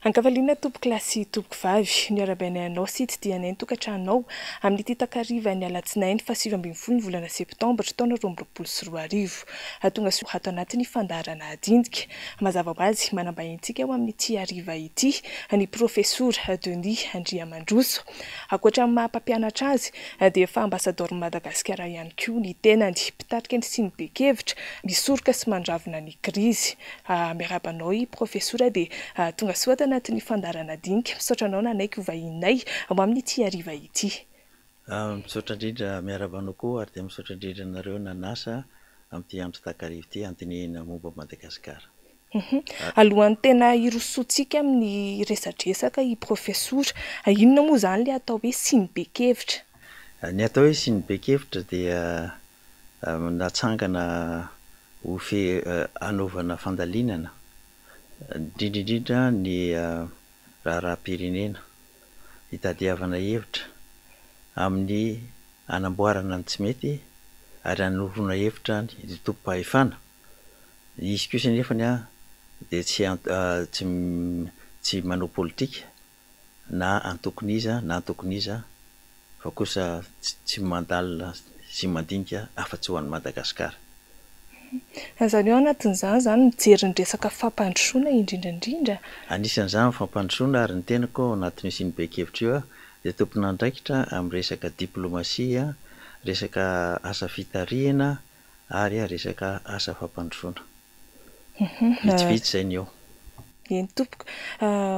Ankavaliana tompoko lasy tompoko vavy ny arabainay sy tsy dianay tokantranonao amin'ny takariva ny alatsinainy fa 7 ny volana septambra taona 2024 tonga so hato anatin'ny fandarana adindika mazava ho azy manambahintsika eo amin'ny ity ariva ity ny profesora Denis Andriamandroso ankoatra amin'ny maha-mpampianatra azy dia efa ambasador Madagasikara ihany koa ny tenany mpitarika ny Sinobe-kevitra misoroka sy mandravona ny krizy miarabanao i profesora dia tonga soa anatin'ny fandarana adindika misaotra anao nanaiky vahinay ao amin'ny ity ariva ity. Misaotra indrindra miarabanao koa ary dia misaotra indrindra nareo nanasa amin'ity andro takariva ity antinena momba Madagasikara. Alohan'ny tena hirosoantsika amin'ny resadresaka i profesora, inona moa izany ilay atao hoe Sinobe-kevitra? Ny atao hoe Sinobe-kevitra dia natsangana ho anaovana fandalinana indrindra ny raharaham-pirenena hitadiavana hevitra amin'ny anamboarana ny tsy mety ary hanorona hevitra ny tompom-pahefana. Izy kosa nefa dia tsy manao politika na antokoniza na antokoniza fa kosa tsy mandalina sy mandinika afa-tsy ho an'ny Madagasikara. Izany eo anatin'izany izany mijery ny resaka fampandrosoana indrindrandrindra. Anisan'izany fampandrosoana ary ny tenako ao anatin'ny Sinobe-kevitra io dia tompon'andraikitra amin'ny resaka diplomasia, resaka asa fitarihana ary resaka asa fampandrosoana. Vitsivitsy izay ny eo. Eny tompoko,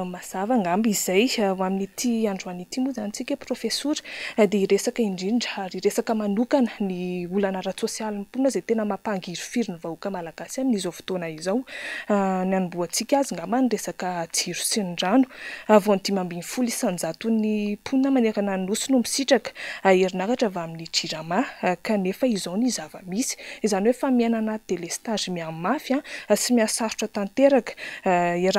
mazava angamba izay ho amin'ity androany ity moa izany tsika profesora dia resaka indrindra ary resaka manokana ny olana ara-tsosialy mponina izay tena mampangirofiry ny vahoaka malagasy amin'izao fotoana izao. Ny anomboantsika azy angamba ny resaka jiro sy ny rano vao ny 520 isan-jaton'ny mponina manerana ny nosy no misitraka herinaratra avy amin'ny jirama kanefa izao ny zava-misy izany hoe fa miaina anaty delestage mihamafy sy mihasarotra tanteraka.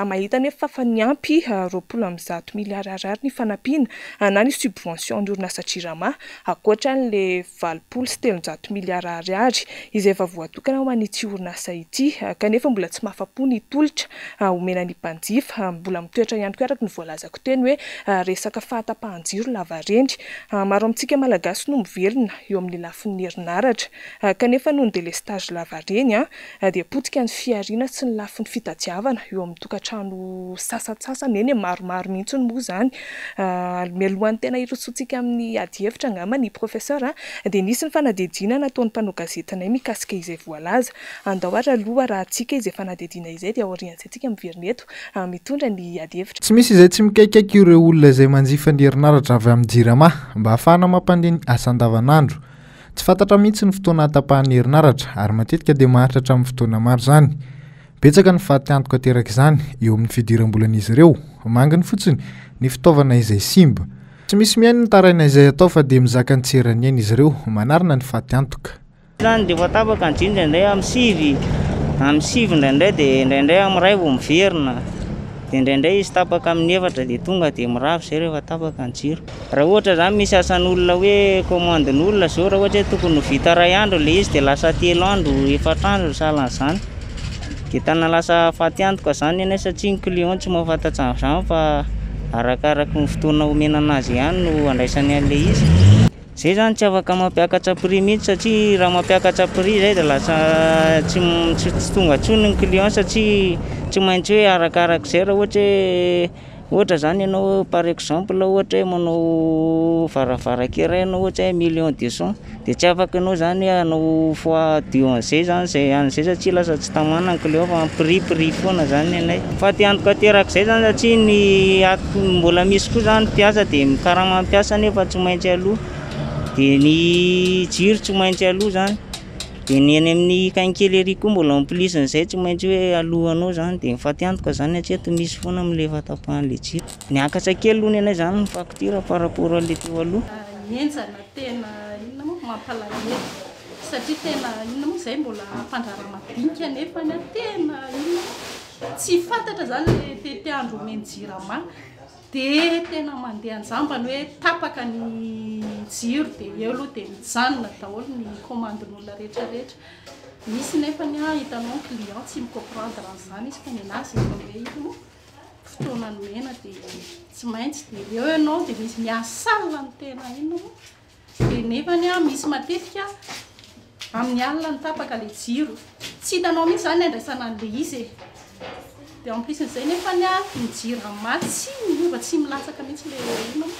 Raha mahita nefa fa ny ampy 20 miliary ariary ny fanampiana na ny subvention ny orinasa jirama ankoatra n'le 700 miliary ariary izay efa voatokana ho an'ity orinasa ity kanefa mbola tsy mahafa-po ny tolotra omena ny mpanjifa mbola mitoetra ihany koa araka ny voalazako teny hoe resaka fahatapahan-jiro lavarendy. Maro amintsika malagasy no mivelona eo amin'ny lafin'ny herinaratra kanefa noho ny delestage lavareny dia potika ny fiariana sy ny lafin'ny fitadiavana eo amin'ny tokantrano sasatsasany eny maromaro mihitsy moa izany. Mialohan'ny tena hirosoantsika amin'ny ady hevitra angamba ny profesora dia nisy ny fanadihadiana nataon'ny mpanao gazetinay mikasika izay voalaza. Andao ary aloha raha antsika izay fanadihadiana izay dia aorian'izay tsika miverina eto mitondra ny ady hevitra. Tsy misy izay tsy mikaikaiky ireo olona izay manjifa ny herinaratra avy amin'ny jirama mba ahafahana mampandeha ny asa andavanandro. Tsy fantatra mihitsy ny fotoana hatapahan'ny herinaratra ary matetika dia maharitra amin'ny fotoana maro izany. Betsaka ny faty antoka teraka izany eo amin'ny fidiram-bolan'izy ireo, manginy fotsiny ny fitaovana izay simba. Tsy misy mihaino ny taraina izay atao fa dia mizaka ny tserany aina izy ireo manarina ny faty antoka. Izany dia voatabaka ny jiro indraindray amin'ny sivy indraindray dia indraindray amin'ny ray vao miverina dia indraindray izy tapaka amin'ny efatra dia tonga dia mirava izay rehefa tapaka ny jiro. Raha ohatra izany misy asan'olona hoe komandin'olona zao raha ohatra hoe tokony ho vita ray andro ilay izy dia lasa 3 andro 4 andro salan'izany. Dia tana lasa faty antoka izany eny satria ny client tsy mahafantatra an'izany fa arakaraka ny fotoana omena anazy ihany no andraisany an'ilay izy. Izay izany tsy afaka mampiakatra prix mihitsy satria raha mampiakatra prix izay dia lasa tsy tonga intsony ny client satria tsy maintsy hoe arakarak'izay raha ohatra izany ianao par exemple ohatra hoe manao varavarankely ianao ohatra hoe 1,200,000 dia tsy afaka ianao izany hanao fois 2 an'izay izany izay satria lasa tsy tamana ny client fa prix foana izany anay. Faty antoka teraka izay izany satria ny mbola misy koa izany mpiasa dia karaha mampiasa nefa tsy maintsy aloha dia ny jiro tsy maintsy aloha izany dia ny eny amin'ny kankelery koa mbola ampolisiny izay tsy maintsy hoe alohanao izany dia mifaty antoka izany hatreto misy foana amin'ilay fatapahan'ilay jiro. Niakatra kely aloha ny anay izany ny facture par rapport an'ilay teo aloha. Enjana tena inona moa mampalahelo satria tena inona moa izay mbola fandrarana madinika nefa tena inona tsy fantatra izany le tete andro omeny jirama dia tena mandeha anjambany hoe tapaka ny jiro dia eo aloha dia mijanona daholo ny komandin'olona rehetrarehetra. Misy nefa hitanao ny client tsy micomprendre an'izany izy fa ny anazy hoe ino fotoana ny mena dia tsy maintsy dia eo ianao dia misy miasalina ny tena inona dia nefany a misy matetika amin'ny alina ny tapaka le jiro tsy hitanao mihitsy zany andraisana an'le izy dia en plus n'izay nefany a mijiro amaty tsy miova tsy milatsaka mihitsy le inona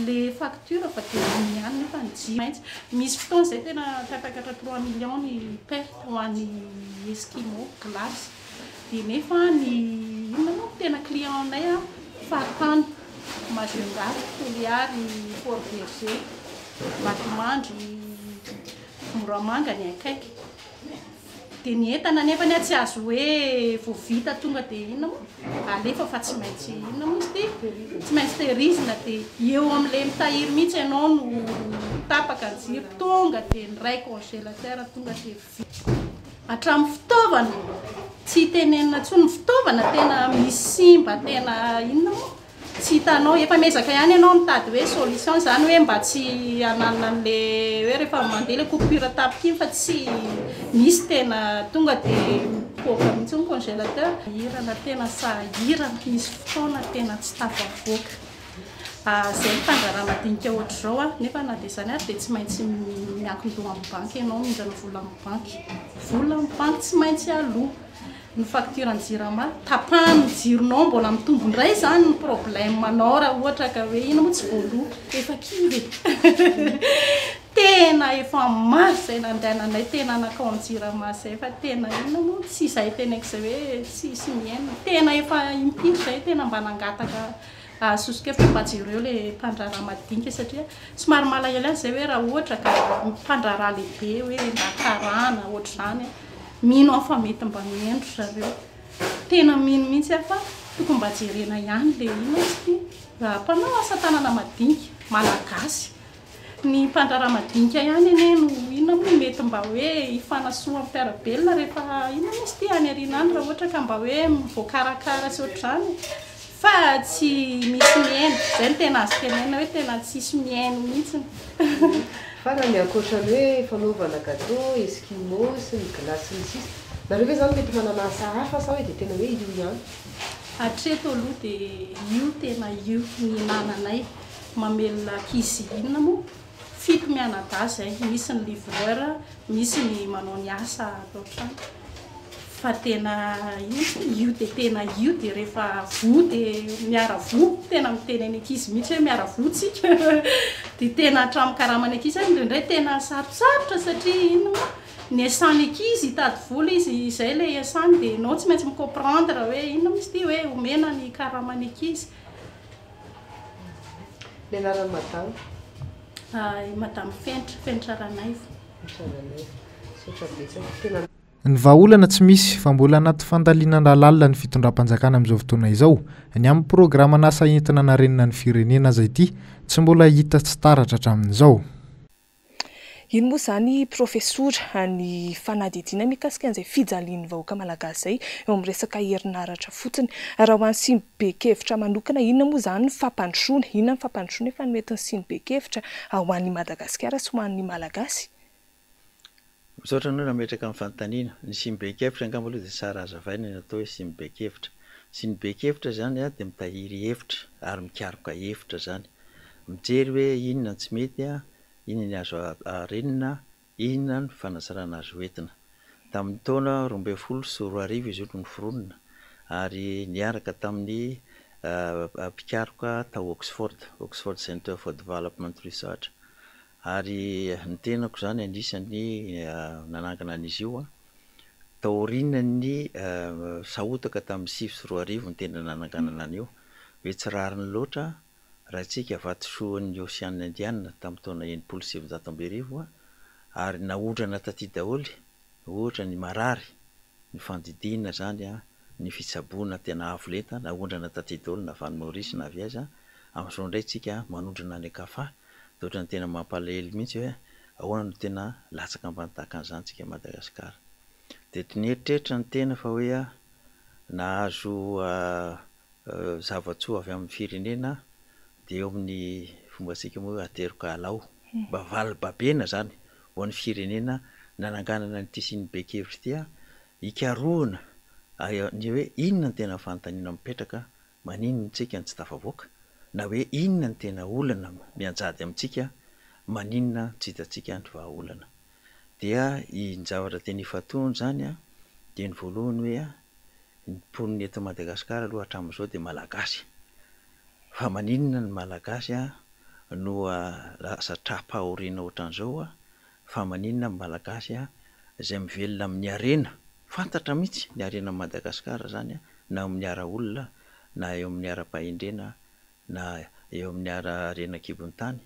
le facture fa dia miany nefa ny jiro maintsy misy fotoana izay tena tapakatra 3 millions ny perte ho an'ny Eskimo glace dia nefa ny inona moa tena client-nay a fahatany Majungary, Toliary, Port Berger, Vatomandry, Moramanga ny akaiky dia ny entana nefany a tsy azo hoe vao vita tonga dia inona moa alefa fa tsy maintsy inona moa izy dia tsy maintsy tehirizina dia eo amin'ilay mitahiry mihitsy ianao no tapaka ny jiro tonga dia ny ray congélateur tonga dia hatramin'ny fitaovana tsy tenenina intsony ny fitaovana tena misy simba tena inona moa tsy hitanao efa mezaka ihany ianao mitady hoe solution zany hoe mba tsy hananina an'le hoe rehefa mandeha le coupure tapika iny fa tsy misy tena tonga dia mipoaka mihitsy ny congélateur hirana tena sahirana misy fotoana tena tsy tafavoaka zay fandrarana madinika ohatr'izao a nefa na dia zany ary dia tsy maintsy miankin-doha amin'ny banky ianao mindrana vola amin'ny banky tsy maintsy aloha ny facture ny jirama tapahany jironao mbola mitombo indray zany ny problème anao raha ohatra ka hoe ina moa tsy voaloha efa kivy tena efa maro izay nandehananay tena nakao amin'ny jirama zay fa tena ina moa tsy izay tenako izay hoe tsy miaina tena efa impiry izay tena mba nangataka sosokefitra mba jireo le mpandraraha madinika satria somary malahelo azy zay hoe raha ohatra ka mpandraraha lehibe hoe mba karana ohatr'izany mino aho fa mety mba miendro zareo tena mino mihitsy aho fa tokony mba jerena ihany le ina izy raha mpanao asa tanana madinika malagasy ny mpandraraha madinika ihany ene no ina moa mety mba hoe hifanasoa amin'ny mpiarabelona rehefa ina misy ty any ariana any raha ohatra ka mba hoe voakarakara sy ohatr'izany fa tsy misy miaino zay no tena azo tenena hoe tena tsisy miaino mihitsy fa raha miankoatrany hoe fanaovana gâteau Eskimo sy ny glace ny sisa nareo hoe zany mety manana asa hafa sa hoe dia tena hoe io ihany hatreto aloha dia io tena io ny nananay mamelona ankizy inona moa fito mianadazy misy ny livreur misy ny manao ny asa atao trano fa tena io dia tena io dia rehefa vo dia miara vo tena miteny any ankizy mihitsy hoe miara votsika dia tena hatramin'ny karamany ankizy any indraindray tena sarosarotra satria inona ny asany ankizy hitady vola izy izay le asany dia anao tsy maintsy micomprendre hoe inona misy ty hoe omena ny karamany ankizy le anarany madamo madame Fenitra Ranaivo sotra betsaka tena ny vahaolana tsy misy fa mbola anaty fandaliana lalàna ny fitondram-panjakana amin'izao fotoana izao ny amin'ny programa nasa entina narenina ny firenena izay ity tsy mbola hita tsy taratra hatramin'izao ino moa zany profesora ny fanadidina mikasika an'izay fijalian'ny vahoaka malagasy zay eo amin'ny resaka herinaratra fotsiny raha ho an'ny Sinobe-kevitra manokana inona moa zany ny fampandrosoana inona ny fampandrosoana efa mety ny Sinobe-kevitra ho an'ny Madagasikara sy ho an'ny malagasy misaotra anao nametraka amin'ny fanontaniana ny Sinobe-kevitra angamba aloha dia tsara hazavaina ny atao hoe Sinobe-kevitra Sinobe-kevitra zany a dia mitahiry hevitra ary mikaroka hevitra zany mijery hoe inona tsy mety a inona ny azo arenina inona ny fanasarana azo entina tamin'ny taona 12 sy 14 izy io no foronina ary niaraka tamin'ny mpikaroka tao Oxford Center for Development Research ary ny tenako zany anisany nanangana an'izy io taorinany sahotaka tamin'ny 7 sy 14 ny tena nananganana an'io hoe tsy rariny loatra raha tsika vatosoan'ny Oceana Indiana tamin'ny taona 1700 ary naondrana taty daholy ohatra ny marary ny fandidina zany ny fitsaboana tena avo lenta naondrana taty daholy na Van Maurice na Viaza amin'izao indray tsika manondrana ny kafa ohatra ny tena mampalahelo mihitsy hoe ahoana no tena latsaka ambany tahaka an'izany tsika Madagasikara dia tonieritreritra ny tena fa hoe nahazo zavatsoa avy amin'ny firenena dia eo amin'ny fomba tsika moa ateroka alao mba valibabena zany ho an'ny firenena nananganana ny Sinobe-kevitra ity hikaroana ny hoe inona ny tena fanontaniana mipetraka maninona tsika ny tsy tafavoaka na hoe inona ny tena olana mianjady amintsika maninona tsy hitantsika ny vahaolana dia injavatra teny ifatony zany a dia ny voalohany hoe ny mponiny eto Madagasikara aloha hatramin'izao dia malagasy fa maninona ny malagasy no lasa trapahoriana ohatran'izao fa maninona ny malagasy izay mivelona amin'ny arena fantatra mihitsy ny arena Madagasikara zany na amin'ny ara-olona na eo amin'ny ara-pahendrena na eo amin'ny arena kibon-tany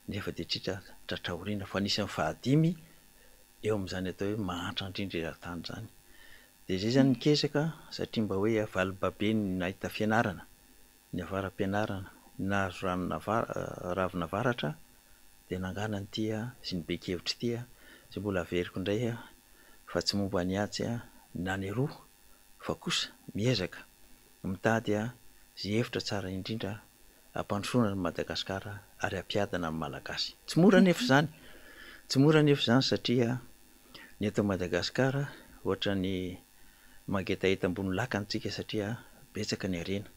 nefa dia tritra tratrahoriana fa anisan'ny fahadimy eo amin'izany atao hoe mahantra indrindra eran-tany zany dia izay zany nikesaka satria mba hoe valibabe ny nahita fianarana ny avaram-pianarana nahazo ravina varatra dia nangana ny tia sy ny bekevitra tia sy mbola averiko indray fa tsy momba ny atsy na ny roa fa kosa miezaka mitady izay hevitra tsara indrindra ampandrosoana ny Madagasikara ary ampiadana amin'ny malagasy tsy mora nefa izany satria ny eto Madagasikara ohatra ny mangetaeta ambony lakantsika satria betsaka ny arena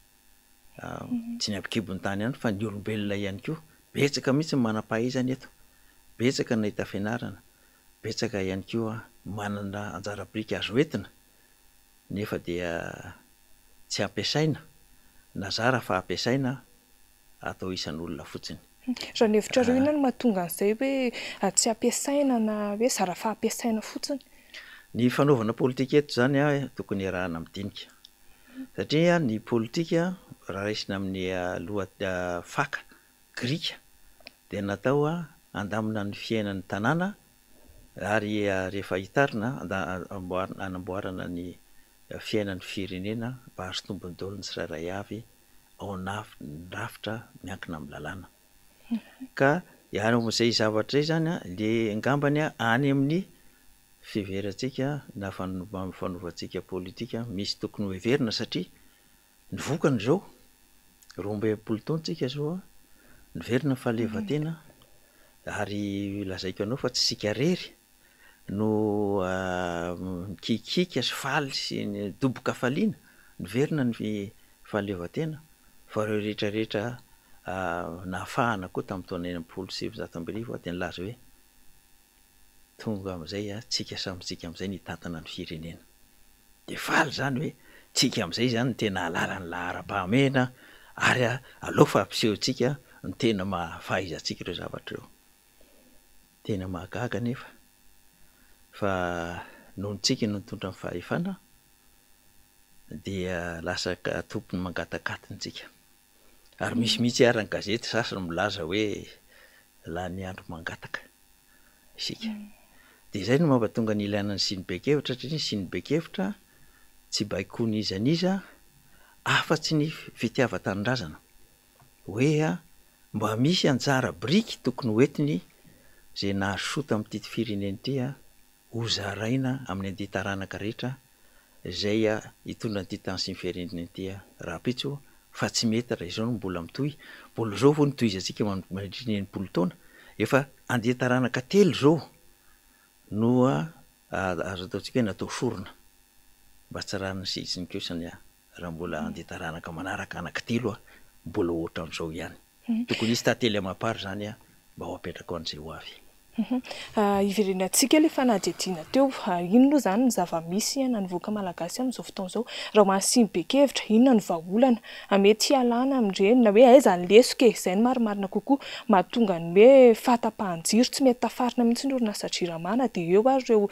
tsy ny ampikibon-tany ihany fa ny olombelona ihany koa betsaka mihitsy manam-pahaizana eto betsaka nahita fianarana betsaka ihany koa manana anjara biriky azo entina nefa dia tsy ampiasaina nazara fa ampiasaina atao isan'olona fotsiny raha ny hevitrareo inona no mahatonga an'izay hoe tsy ampiasaina na hoe zara fa ampiasaina fotsiny ny fanaovana politika eto zany tokony iarahana midinika satria ny politika raha raisina amin'ny loha faka grika dia natao andamina ny fiainan'ny tanàna ary rehefa hitarina anamboarana ny fiainan'ny firenena mba hazo tombony daoliny tsirairay avy ao nafitra miankina amin'ny lalàna ka ihany amin'izay zavatra izay zany le angambany any amin'ny fiheverantsika na fanaovantsika politika misy tokony ho heverina satria ny vokany zao 12 taona tsika zao niverina fahaleovan-tena ary lazaiko anao fa tsy sika rery no mikikika sy faly sy ny doboka faliana niverina ny fahaleovan-tena fa ireo rehetrarehetra nahafahana koa tamin'ny taona 1970 dia nilaza hoe tonga amin'izay tsika samytsika amin'izay nitantana ny firenena dia faly zany hoe tsika amin'izay zany ny tena halala ny lahara-pahamehana ary aleofa ampisehontsika ny tena mahafahaizantsika ireo zavatra ireo tena mahagaga nefa fa noho ntsika no nitondra ny fahefana dia lasa tompony mangatakatonytsika ary misy mihitsy ary ny gazety sasany milaza hoe laha ny andro mangataka isika dia izay no mampatonga ny ilaina ny sinibekevitra satria ny sinibekevitra tsy baikony izaniza afa-tsy ny fitiavan-tanindrazana hoe mba misy anjara biriky tokony hoentiny izay nahasota amin'ity firenena ity hozaraina amin'ny andihy taranaka rehetra izay hitondra n'ity tany sy ny firenena ity raha-pitso fa tsy mety raha izao no mbola mitohy mbola zao vo nitohizantsika mandritra ny 80 taona efa andihy taranaka telo zao no azo ataontsika hoe natao sorona mba tsy rano sy iziny kosany raha mbola andihy taranaka manaraka anankitelo mbola ohatran'izao ihany tokony izy tantely amapary zany mba ho apetraka ho an'izay ho avy iverenantsika le fanadihadiana teo ino aloha zany ny zava-misy nanivoaka malagasy amin'izao fotoana izao raha mahasimy bekevitra inona ny vahaolana mety hialana amin'ireny na hoe aiza ny lesoka izay ny marimarina kokoa mahatonga ny hoe fahatapahan-jiro tsy mety tafarina mihitsy ny orinasa Jiramana dia eo ary ireo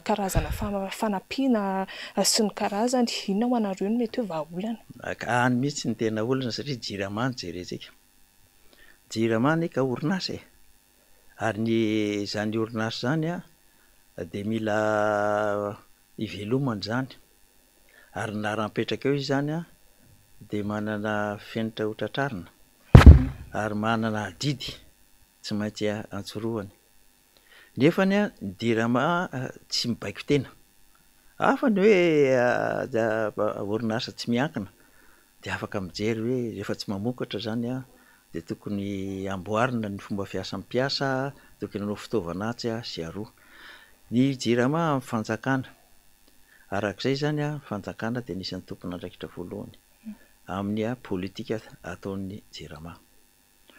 karazana fanampiana sy ny karazany inona ho anareo no mety hoe vahaolana any mihitsy ny tena olana satria Jiramana jerentsika Jiramana ka orinasa ary ny zany orinasa zany dia mila ivelomana zany ary na raha mipetraka eo izy zany dia manana fenitra ho tratrarina ary manana adidy tsy maintsy antsoroany nefany ny Jirama tsy mibaiko tena hafa ny hoe orinasa tsy miankina dia afaka mijery hoe rehefa tsy mamokatra zany dia tokony amboarina ny fomba fiasan'ny mpiasa tokony hanao fitaovana atsy sy aroa ny Jirama amin'ny fanjakana arak'izay zany fanjakana dia nisan'ny tompony andraikitra voalohany amin'ny politika ataon'ny Jirama.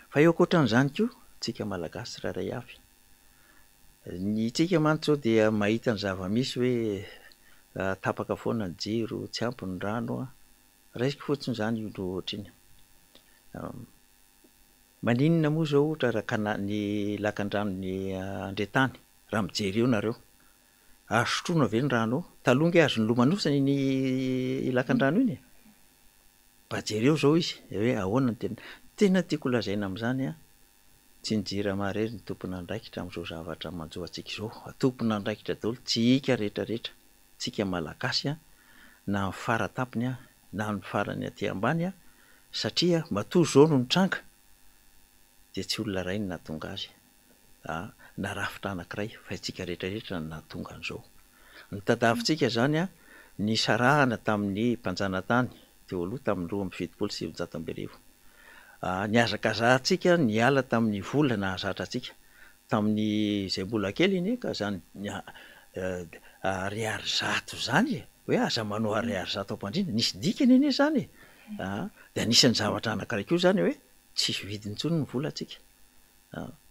Fa eo akoatran'izany koa tsika malagasy tsirairay avy. Ny tsika mantsy zao dia mahita ny zava-misy hoe tapaka foana ny jiro, tsy ampy ny rano, raisiko fotsiny zany io no ohatriny. Maninona moa zao ohatra raha ny lakan-drano ny andretany, raha mijery eo nareo. Sotroina ve ny rano? Talonga azony lomanosany ny lakan-drano iny. Mba jereo zao izy, hoe ahoana ny tena tiako lazaina amin'izany tsy ny Jirama irery ny tompona andraikitra amin'izao zavatra manjoantsika izao. Tompona andraikitra daholo tsika rehetrarehetra, tsika malagasy na ny faratapony na ny farany aty ambany satria matoa zao no nitranga dia tsy olona ray no nahatonga azy. Na rafitra anankiray fa tsika rehetrarehetra no nahatonga an'izao. Ny tadavintsika zany ny sarahana tamin'ny mpanjanantany teo aloha tamin'ny 2017. Niazakazahantsika niala tamin'ny vola nahazatra antsika tamin'ny izay mbola kely iny ka zany ariary zato zany hoe aza manao ariary zato ampandrina nisy dikany anie zany dia anisan'ny zavatra anankiray koa zany hoe tsisy vidiny intsony ny vola atsika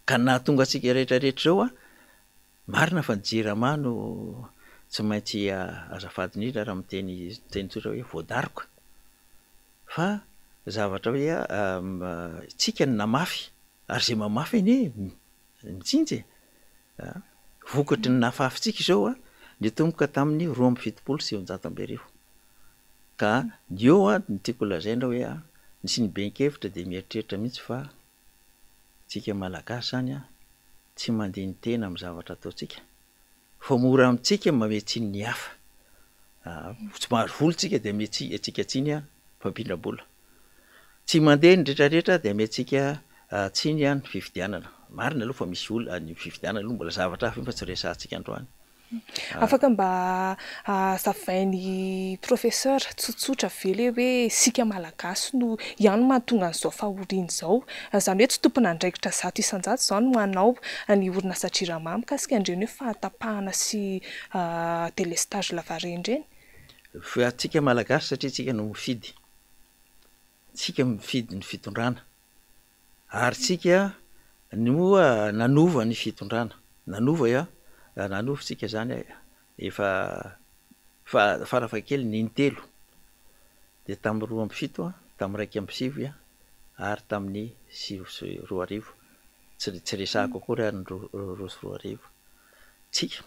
ka nahatonga atsika rehetrarehetra zao marina fa ny Jirama no tsy maintsy azafady indrindra raha miteny tsotra hoe voadaroka fa zavatra hoe tsika ny namafy ary zay mamafy anie mitsinjy vokatry ny nafafitsika izao nitomboka tamin'ny 2017. Ka eo ny tiako lazaina hoe nisy ny benkevitra dia mieritreritra mihitsy fa tsika malagasy zany tsy mandeha ny tena amin'ny zavatra ataontsika fa mora amintsika mametsy ny hafa. Tsy mahary volontsika dia metsy atsika tsiny fampindram-bola. Tsy mandeha ny rehetrarehetra dia metsika tsiny ny fifidianana. Marina aloha fa misy olona ny fifidianana aloha mbola zavatra hafa fa tsy resahantsika androany. Afaka mba zavain'ny professeur tsotsotra vele hoe sika malagasy no ihany mahatonga an'izao fahoriana izao. Izany hoe tsy tompona andraikitra zato isan-jato izao no manao ny orinasa Jirama mikasika an'ireny hoe fahatapahana sy délestage lavareny ireny. Fa tsika malagasy satria tsika no mifidy. Tsika mifidy ny fitondrana. Ary tsika no nanova ny fitondrana. Nanova tsika zany efa farafakely ny intelo dia tamin'ny 2007 tamin'ny 2009 ary tamin'ny 2010 tsy resahako akory ary ny 2010 tsika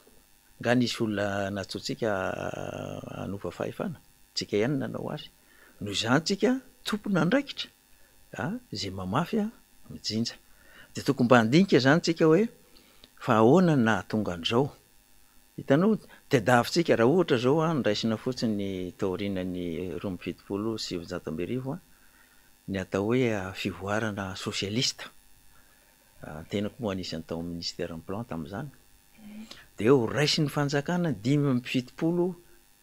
nga nisy olona natsoantsika hanova fahefana tsika ihany nanao azy noho izany tsika tompona andraikitra zay mamafy mijinja dia tokony mba handinika zany tsika hoe fa ahoana na nahatonga an'izao. Hitanao tadiavintsika raha ohatra zao ndraisina fotsiny taorianany 2017 ny atao hoe fivoarana sosialista. Tenako moa anisan'ny tao ministère en plan tamin'izany. Dia eo raisiny fanjakana 570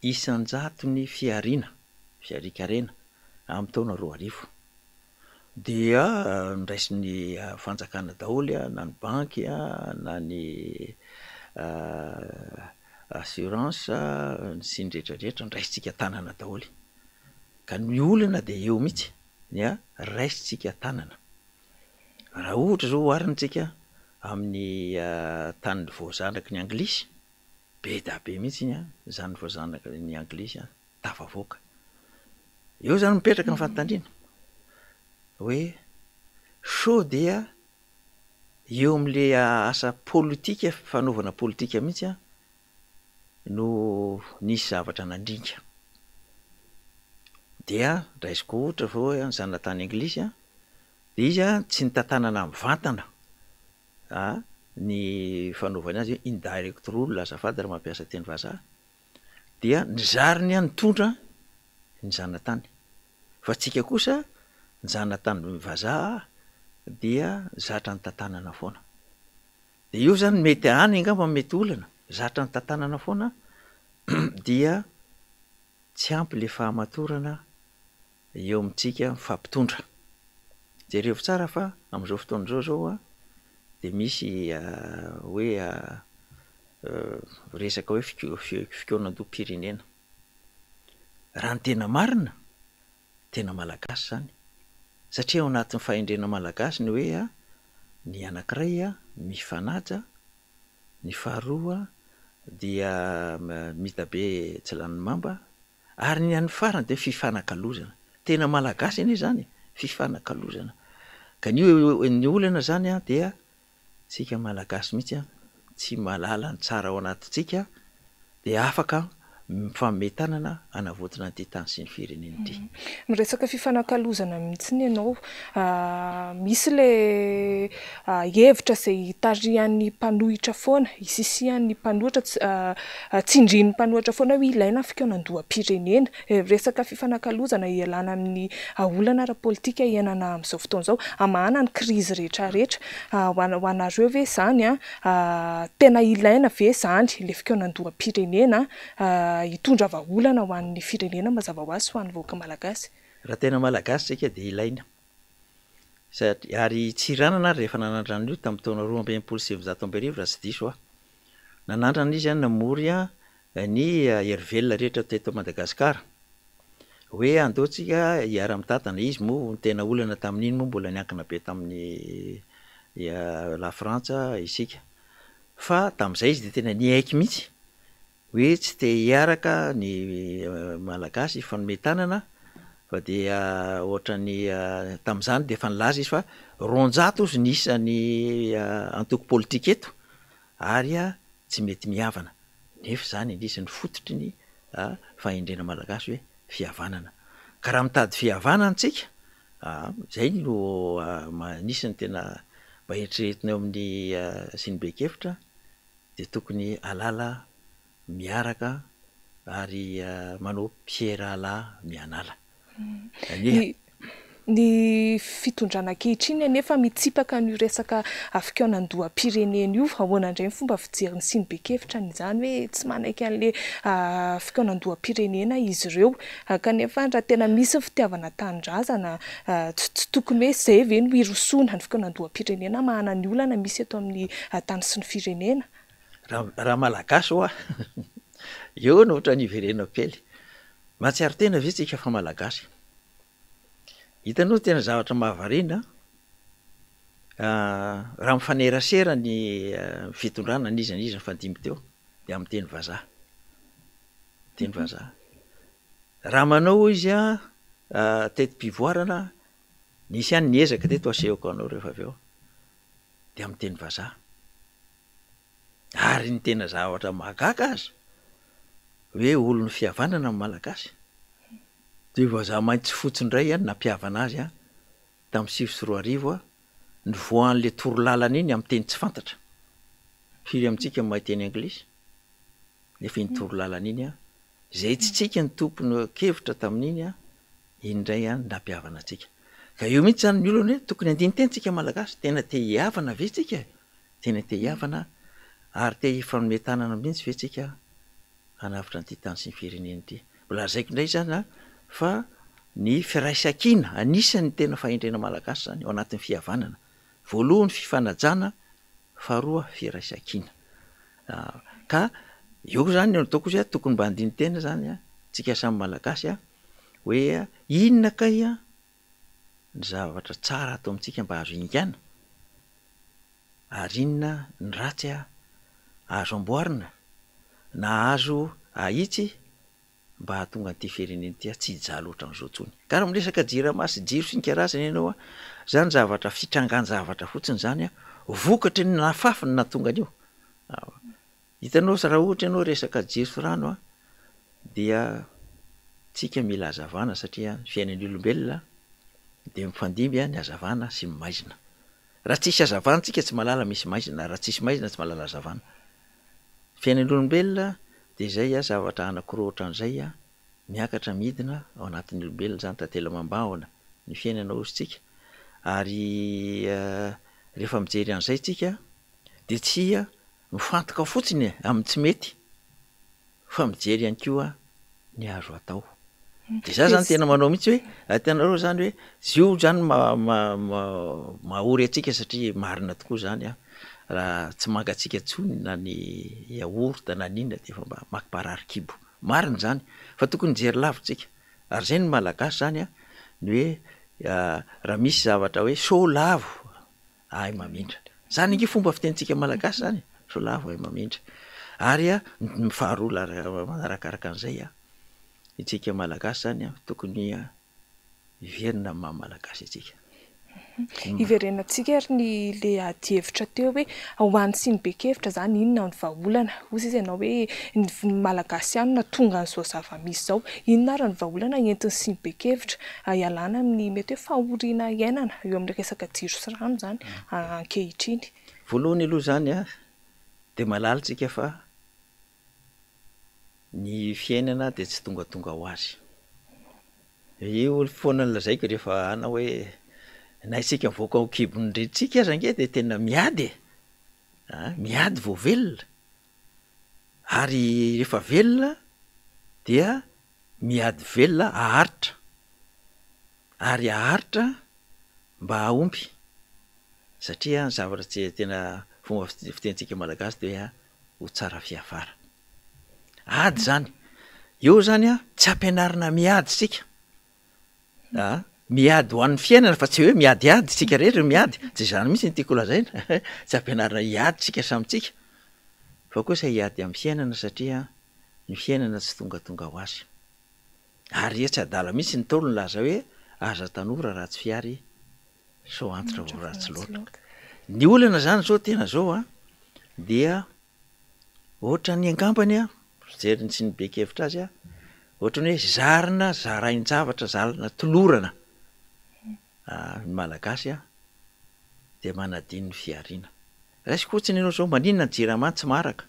isan-jato ny fiarikarena amin'ny taona 2000. Dia ndraisiny fanjakana daholo na ny banky na ny assurance sy ny rehetrarehetra ndraisitsika tanana daholo. Ka ny olana dia eo mihitsy raisitsika tanana. Raha ohatra zao oharintsika amin'ny tanin'ny voazanaky ny anglisy be da be mihitsy iny zany voazanaky ny anglisy tafavoaka. Eo zany mipetraka ny fanontaniana hoe sao dia eo amin'le asa politika fanaovana politika mihitsy no nisy zavatra nandringa. Dia raisiko ohatra vao ny zanatany anglisy dia izy tsy nitantanana mivantana ny fanaovana azy hoe indirect rule azafady raha mampiasa teny vazaha dia nizariny nitondra ny zanatany fa tsika kosa ny zanatany vazaha dia zatra ny tantanana foana. Dia io zany mety any angamba mety olana zatra ny tantanana foana dia tsy ampy le fahamatorana eo amintsika mifampitondra. Jereo tsara fa amin'izao fotoana zao dia misy hoe resaka hoe fikonan-doha-pirenena. Raha ny tena marina tena malagasy zany satria ao anatin'ny fahendrena malagasy ny hoe ny anankiray mifanaja, ny faharoa dia mitabe tsy lany mamba, ary ny an'ny farany de fifanakalozana. Tena malagasy anie zany fifanakalozana. Ka ny olana zany dia tsika malagasy mihitsy tsy malala ny tsara ao anatintsika de afaka mifammetanana anavoatina an'ity tany sy ny fireneny ity. Miresaka fifanakalozana mihitsy ny ianao, misy le hevitra izay tarihan'ny mpanohitra foana, isisihan'ny mpanohitra tsindrin'ny mpanohitra foana hoe ilaina fikaonan-doham-pirenena. Resaka fifanakalozana ialana amin'ny olana ara-politika iainana amin'izao fotoana izao, hamahana ny krizy rehetra rehetra. Ho anareo ve zany tena ilaina ve zany le fikaonan-doham-pirenena hitondra vahaolana ho an'ny firenena mazava ho azy ho an'ny vahoaka malagasy? Raha tena malagasy tsika dia ilaina ary tsy ranana rehefa nanandrana io tamin'ny taona 2017 raha tsy diso nanandrana izy namory ny herivelona rehetra teto Madagasikara hoe andeotsika hiara-mitantana. Izy moa tena olana tamin'iny moa mbola niankina be tamin'ny la Frantsa isika, fa tamin'izay izy de tena niaiky mihitsy hoe tsy te hiaraka ny malagasy fanometanana fa dia ohatrany tamin'izany de efa nilaza izy fa ronjato izy nisany antoko politika eto ary tsy mety mihavana. Nefa zany indrisy ny fototry ny fahendrena malagasy hoe fihavanana. Ka raha mitady fihavanana tsika zay no nisany tena mba eritreretina eo amin'ny Sinbekefitra de tokony alala miaraka ary manao pierala mianala. Ny fitondrana ankehitriny anefa mitsipaka ny resaka fikaonan-doham-pirenena io. Ahoana indray ny fomba fijerin'ny Sinbekefitra izany hoe tsy manaiky an'le fikaonan-doham-pirenena izy ireo, kanefa raha tena misy fitiavana tanindrazana tsy tokony hoe zay ve no hirosoana ny fikaonan-doham-pirenena mahana ny olana misy eto amin'ny tany sy ny firenena. Raha malagasy eo no ohatra ny iverenao kely mahatsiaro tena ve tsika fa malagasy. Hitanao tena zavatra mahavariana raha mifanerasera ny fitondrana n'izy ny fandimby teo de amin'ny teny vazaha. Teny vazaha. Raha manao izy tetim-pivoarana nisy ihany niezaka teto asehoko anao rehefa avy eo de amin'ny teny vazaha. Ary ny tena zavatra mahagaga azy hoe olon'ny fihavanana amin'ny malagasy de vazaha maintsy fotsindray nampihavana azy tamin'ny 2004 ny voan'le torolalana iny amin'ny teny tsy fantatra. Firy amintsika mahay teny anglisy nefa iny torolalana iny zay tsy tsika ny tompony kevitra tamin'iny indray nampihavana antsika. Ka eo mihitsy zany ny olona hoe tokony andiny teny tsika malagasy, tena te hihavana ve tsika, tena te hihavana ary te hifanometanana mihitsy ve tsika hanavitra an'ity tany sy ny firenena ity. Mbola lazaiko indray zany fa ny firaisan-kina anisan'ny tena fahendrena malagasy zany ao anatin'ny fihavanana. Voalohany fifanajana, faharoa firaisan-kina. Ka eo zany no ataoko izy tokony mba andiny tena zany tsika samy malagasy hoe inona kay ny zavatra tsara atao amintsika mba azo ingana ary inona ny ratsy azo amboarina na azo ahitsy mba hahatonga an'ity firenena ity tsy hijaly ohatran'izao tsony. Ka raha miresaka jirama sy jiro sy ny karazany ianao zany zavatra fitrangan zavatra fotsiny zany vokatry ny nafafy ny nahatonga an'io. Hitanao raha ohatra ianao resaka jiro sy rano dia tsika mila hazavana satria ny fiainan'ny olombelona de mifandimby ny hazavana sy maizina. Raha tsisy hazavana tsika tsy malala misy maizina, raha tsisy maizina tsy malala hazavana. Fiainan'ny olombelona de zay zavatra anankiroa ohatran'izay miakatra midina ao anatin'ny olombelona zany tantela mambahona ny fiainanao sy tsika. Ary rehefa mijery an'izay tsika de tsy mifantoka fotsiny amin'ny tsy mety fa mijery ihany koa ny azo atao. De za zany tena manao mihitsy hoe ahitanareo zany hoe zio zany mahory atsika satria marina tokoa zany raha tsy mangatsika tsony na ny yaourt na ninona de efa mba makiparary kibo. Marina zany fa tokony jery lavitra tsika. Ary zay ny malagasy zany ny hoe raha misy zavatra hoe solavo ay mamindra zany ingy fomba fitentsika malagasy zany solavo ay mamindra ary mifaharoa manarakaraka an'izay itsika malagasy zany tokony iverina maha malagasy itsika iverenantsika ary ny le adihevitra teo hoe hoany sy ny bekevitra zany inona ny vahaolana ozy izy ianao hoe ny malagasy ihany na tonga n'izao zava-misy zao inona ary ny vahaolana entiny sy ny bekevitra ialana amin'ny mety hoe fahoriana iainana eo amin'ny resaka jiro sy rano zany ankehitriny voalohany aloha zany de malalitsika fa ny fiainana de tsy tongatonga ho azy io foana lazaiko rehefa ana hoe na isika mivoaka ho kibony retsika aza nge de tena miady miady vo velona ary rehefa velona dia miady velona aharitra ary aharitra mba aompy satria ny zavatra tsy tena fomba fitentsika malagasy de hoe ho tsara fiavara ady zany eo zany tsy ampianarina miady sika miady ho an'ny fiainana fa tsy hoe miadyady tsika rehetra miady tsy zany mihitsy ny tiako lazaina tsy ampianarina hiady tsika samitsika fa kosa hiady amin'ny fiainana satria ny fiainana tsy tongatonga ho azy ary tsy adala mihitsy ny taolo ny laza hoe aza tanora raha tsy fiary so antitra vo ratsy loatra ny olana zany zao tena zao dia ohatra ny angambany jeriny tsy ny bekevitra azy ohatra ny hoe zarina zarain-javatra zarina tolorana ny malagasy de manadiny ny fiariana raisy kotsiny ianao zao maninona ny jirama tsy maraka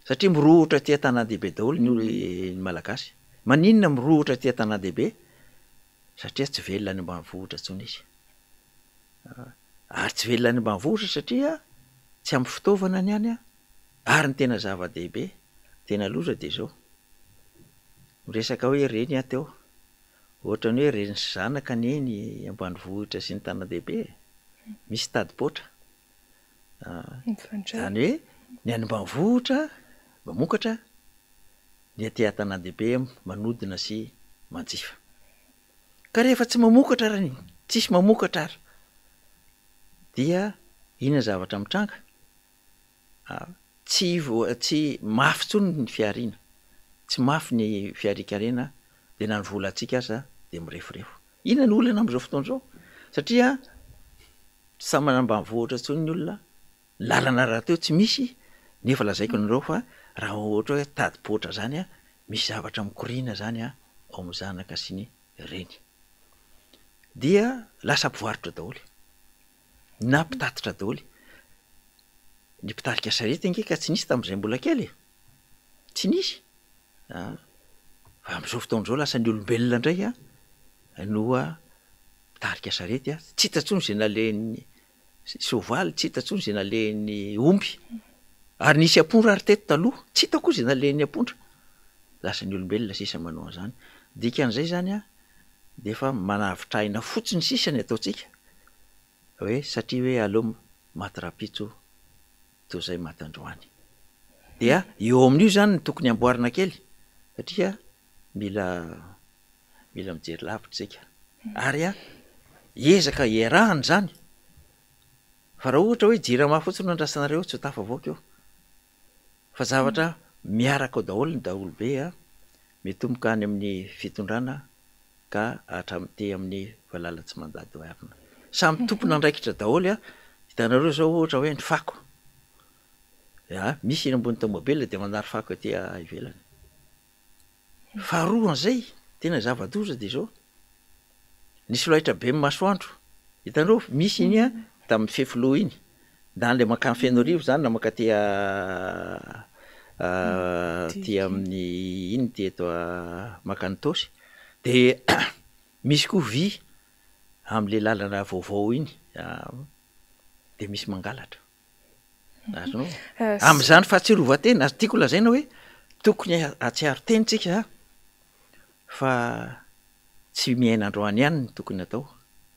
satria mirohotra tia tanàn-dehibe daholo ny malagasy maninona mirohotra tia tanàn-dehibe satria tsy velona any ambanivohitra tsony izy ary tsy velona any ambanivohitra satria tsy amin'ny fitaovana ny any ary ny tena zava-dehibe tena loza de zao miresaka hoe reny teo ohatra ny hoe reny sy zanaka ny eny ambanivohitra sy ny tanàn-dehibe misy tadipotra zany hoe ny any ambanivohitra mamokatra ny aty tanàn-dehibe manodina sy manjifa ka rehefa tsy mamokatra raha ny tsisy mamokatra ary dia inona zavatra mitranga tsy mafy tsony ny fiariana tsy mafy ny fiarikarena de na ny vola atsika aza de mirefirefo inona ny olana am'izao fotoana zao satria sa manambanivohitra tsony ny olona lalana raha teo tsy misy nefa lazaiko anareo fa raha ohatra hoe tadipotra zany misy zavatra mikoriana zany ao amin'ny zanaka sy ny reny dia lasa mpivarotra daholy na mpitatitra daholy ny mpitarika sarety nge ka tsy nisy tam'izay mbola kely tsy nisy fa am'izao fotaona zao lasa ny olombelona indray noa mpitarika sarety tsy hitatsony zay naleny sovaly tsy hitatsony zay naleny omby ary nisy ampondra ary teto taloha tsy hitako zay naleny ampondra lasa ny olombelona sisa manao an'izany dikan'izay zany de efa manavitraina fotsiny sisany ataotsika hoe satria hoe aleo maty rapitso to zay matandroany dia eo amin'io zany ny tokony amboarina kely satria mila mijery lavitra tsika ary ezaka iarahany zany fa raha ohatra hoe jirama fotsiny no andrasanareo tsy ho tafavoaka eo fa zavatra miaraka ao daholo ny daholo be mitomboka any amin'ny fitondrana ka hatramite amin'ny valala tsy mandady ho avina samy tompona andraikitra daholo hitanareo zao ohatra hoe ny fako misy eny ambony tomobile de mandary fako aty ivelany faharoan'izay tena zava-doza de zao nisy loahitra be masoandro hitanareo misy iny tamin'ny fefoloha iny da an'le makany Fenorivo zany na makaty ty amin'ny iny ty eto makany Tosy de misy koa vy am'le lalana vaovao iny de misy mangalatra azonao am'izany fahatsiarovatena azy tiako lazaina hoe tokony atsiaro teny tsika fa tsy miaina androany ihany ny tokony atao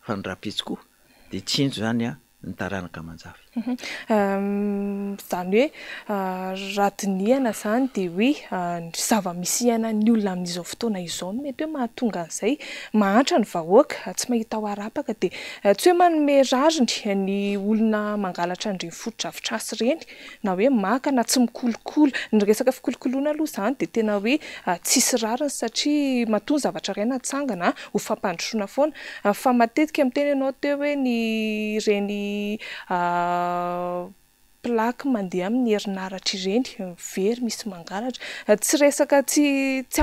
fa ny rapitso koa de tsinjo zany ny taranaka manjavy. Zany hoe ratiniana zany de hoe ny zava-misihana ny olona amin'izao fotoana izao no mety hoe mahatonga an'izay mahantra ny vahoaka tsy mahita ho arapaka de tsy hoe manome rariny ny olona mangalatra an'ireny foto-drafitr'asy ireny na hoe maka na tsy mikolokolo ny resaka fikolokoloana aloha zany de tena hoe tsisy rariny satria mahatonga zavatra iray natsangana ho fampandrosoana foana fa matetika miteny ianao teo hoe ny ireny plaque mandeha amin'ny herinaratra ireny very misy mangalatra tsy resaka tsy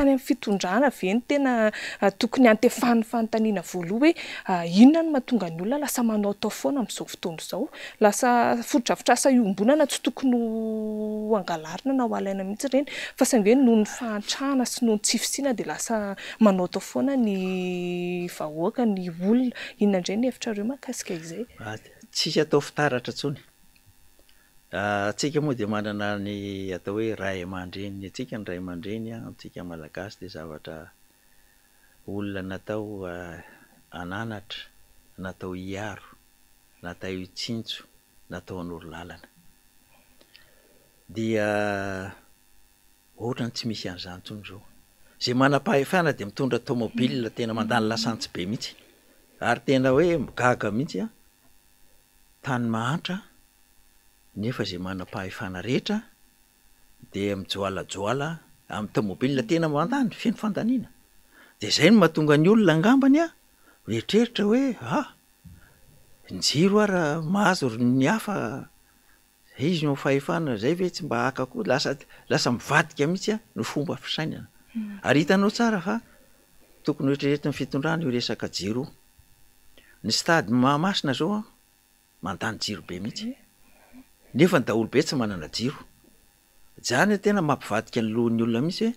any amin'ny fitondrana ve ny tena tokony antefahan'ny fanontaniana voaloha hoe inona no mahatonga ny olona lasa manao tao foana amin'izao fotoana izao lasa foto-drafitr'asa iombonana tsy tokony ho angalarina na ho alaina mihitsy ireny fa saingy hoe noho ny fahantrana sy noho ny tsy fisiana dia lasa manao tao foana ny vahoaka ny olona inona indray ny hevitrareo mahakasika izay tsisy atao fitaratra tsony atsika moa dia manana ny atao hoe ray aman-dreny atsika ny ray aman-dreny antsika malagasy dia zavatra olona natao ananatra natao hiaro natao hitsinjo natao an'oro-lalana dia ohatra ny tsy misy an'izany tsony zao zay manam-pahefana dia mitondra tomobile tena mandany lasantsy be mihitsy ary tena hoe gaga mihitsy tany mahantra nefa zay manam-pahefana rehetra dia mijoalajoala amin'ny tomobile tena mandany feno fandaniana dia zay no mahatonga ny olona angambany rehetreritra hoe ny jiro ara mahazo ny hafa izy no fahefana zay ve tsy mba haka koa lasa mivadika mihitsy no fomba fisainana ary hitanao tsara fa tokony oetrrehetra ny fitondrana io resaka jiro ny stady Mahamasina zao mandany jiro be mihitsy nefa ny daholo be tsy manana jiro zany tena mampivadika ny lohan'ny olona mihitsy hoe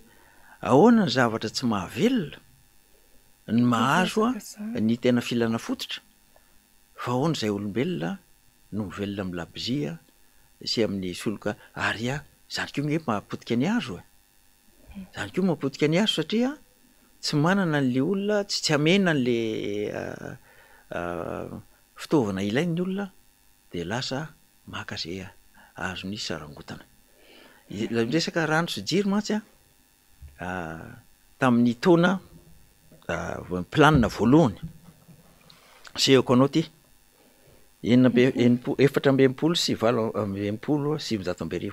ahoana ny zavatra tsy mahavelona ny mahazo ny tena filana fototra fa ahoana izay olombelona no mivelona amin'ny labozia sy amin'ny soloka ary zany koa hoe mahapotika ny hazo zany koa mahapotika ny hazo satria tsy manana n'le olona tsy amena n'le fitaovana ilain'ny olona dia lasa maka zay azo ny sarangotana resaka rano sy jiro mantsy tamin'ny taona planina voalohany sehoko anao ty 720 sy 720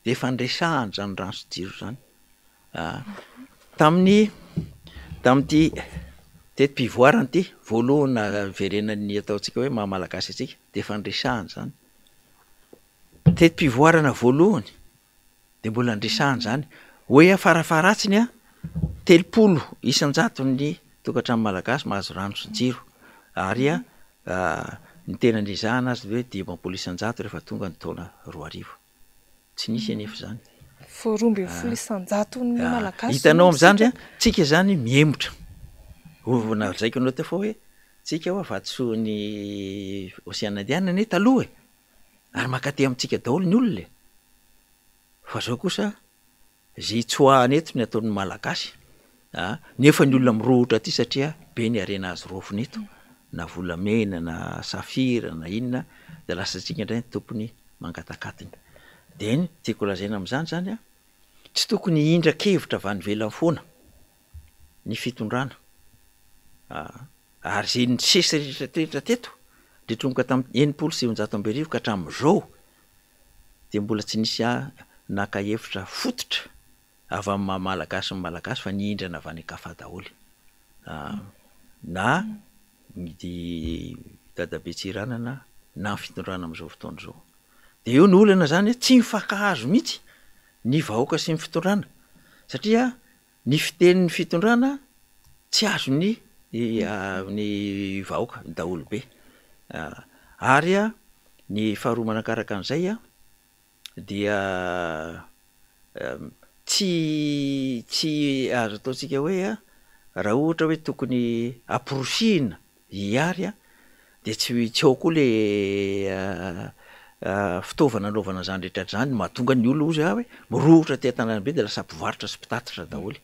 dia efa nresahany zany rano sy jiro zany tamin'ity tetim-pivoarany ty voalohana verenany ataontsika hoe mahamalagasy atsika dia efa nresahany zany tetim-pivoarana voalohany dia mbola nresahany zany hoe afarafaratsiny 30 isan-jato ny tokantrano malagasy mahazo rano sy jiro ary ny tena nizahana azy hoe 10 isan-jato rehefa tonga ny taona 2000 tsy nisy anefa zany hitanao am'zany zany tsika zany miemotra ovona zaiko anao teo fa hoe tsika ho avatsoany Oceana Indiana taloha ary makaty amintsika daholo ny olona fa zao kosa zay tsoahany eto ny ataon'ny malagasy nefa ny olona mirohotra aty satria be ny arena azy rofony eto na volamena na safira na inona dia lasa tsika indray ny tompony mangatakatiny dia tiako lazaina amin'izany zany tsy tokony indra-kevitra avy any ivelany foana ny fitondrana ary zay ny sesy rehetrarehetra teto de tromboka tamin'ny 720 ka hatramin'izao dia mbola tsy nisy naka-hevitra fototra avy amin'ny malagasy ny malagasy fa niindrana avy any akafa daholo na ny dadabe tsiranana na ny fitondrana amin'izao fotoana izao dia eo ny olana zany tsy mifankahazo mihitsy ny vahoaka sy ny fitondrana satria ny fitenin'ny fitondrana tsy azo ny vahoaka ny daholo be ary ny faharoa manakaraka an'izay dia tsy azo ataontsika hoe raha ohatra hoe tokony amporosihina hiary dia tsy ao koa le fitaovana anaovana zany rehetra zany mahatonga ny olona ozy hoe mirohotra te-tanàna be dia lasa mpivarotra sy mpitatitra daholo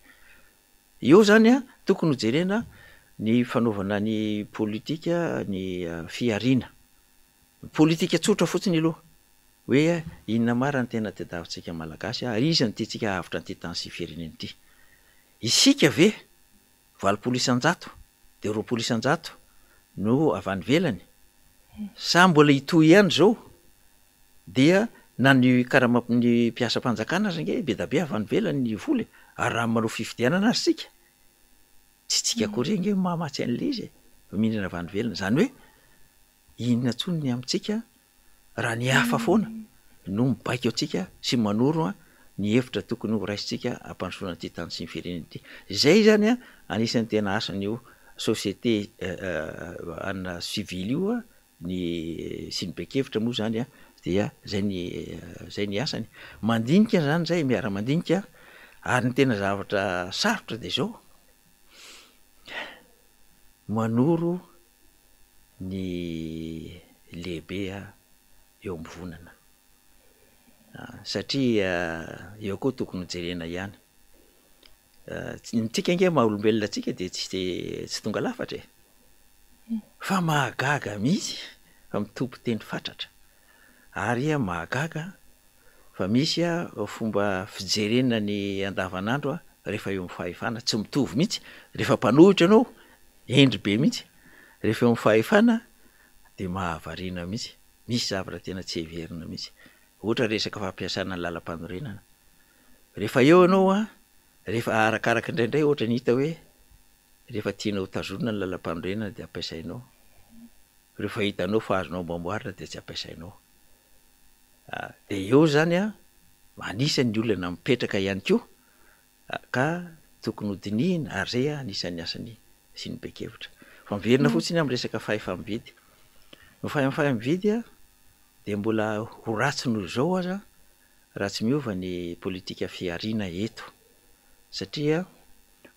eo zany tokony hojerena ny fanaovana ny politika ny fiariana politika tsotra fotsiny aloha hoe inona mara ny tena tediavintsika malagasy ary izy ny tiantsika avitra nyty tany sy fireneny ity isika ve 20 isan-jato de 20 isan-jato no avy any velany sa mbola itoy ihany zao dia na ny ny mpiasa-panjakana zange be da be avy any velany ny voly ary raha manao fifidianana azy sika tsy tsika akory nge mahamatsy an'le izy mihindrana avy any velany zany hoe inona tsony ny amintsika raha ny hafa foana no mibaika ao tsika sy manoro ny hevitra tokony ho raisitsika ampandrosoana ty tany sy ny fireneny ity zay zany anisan'ny tena asan'io société ana civile io ny sy ny bekevitra moa zany dia zay ny asany mandinika zany zay miara-mandinika ary ny tena zavatra sarotra de zao manoro ny lehibe eo ambivonana satria eo koa tokony jerena ihany ntsika nge maha-olombelona tsika de tsy tonga lafatra fa mahagaga mihitsy fa mitompo teny fatratra ary mahagaga fa misy fomba fijerena ny andavanandro rehefa eo am'fahefana tsy mitovy mihitsy rehefa mpanohitra anao endry be mihitsy rehefa eo am'fahefana de mahavarina mihitsy misy zavatra tena tsy heverina mihitsy ohatra resaka fampiasana ny lalam-panorenana rehefa eo anao rehefa arakaraka indraindray ohatra ny hita hoe rehefa tianao tazonina ny lalam-panorenana de ampiasainao rehefa hitanao fa azonao mamboarina de tsy ampiasainao de eo zany anisan'ny olana mipetraka ihany koa ka tokony hodinihina ary zay anisan'ny asany sy ny bekevitra fa miverina fotsiny amin'ny resaka fahefa-mividy no fahefa-mividy de mbola ho ratsy noho zao aza raha tsy miova ny politika fiarina eto satria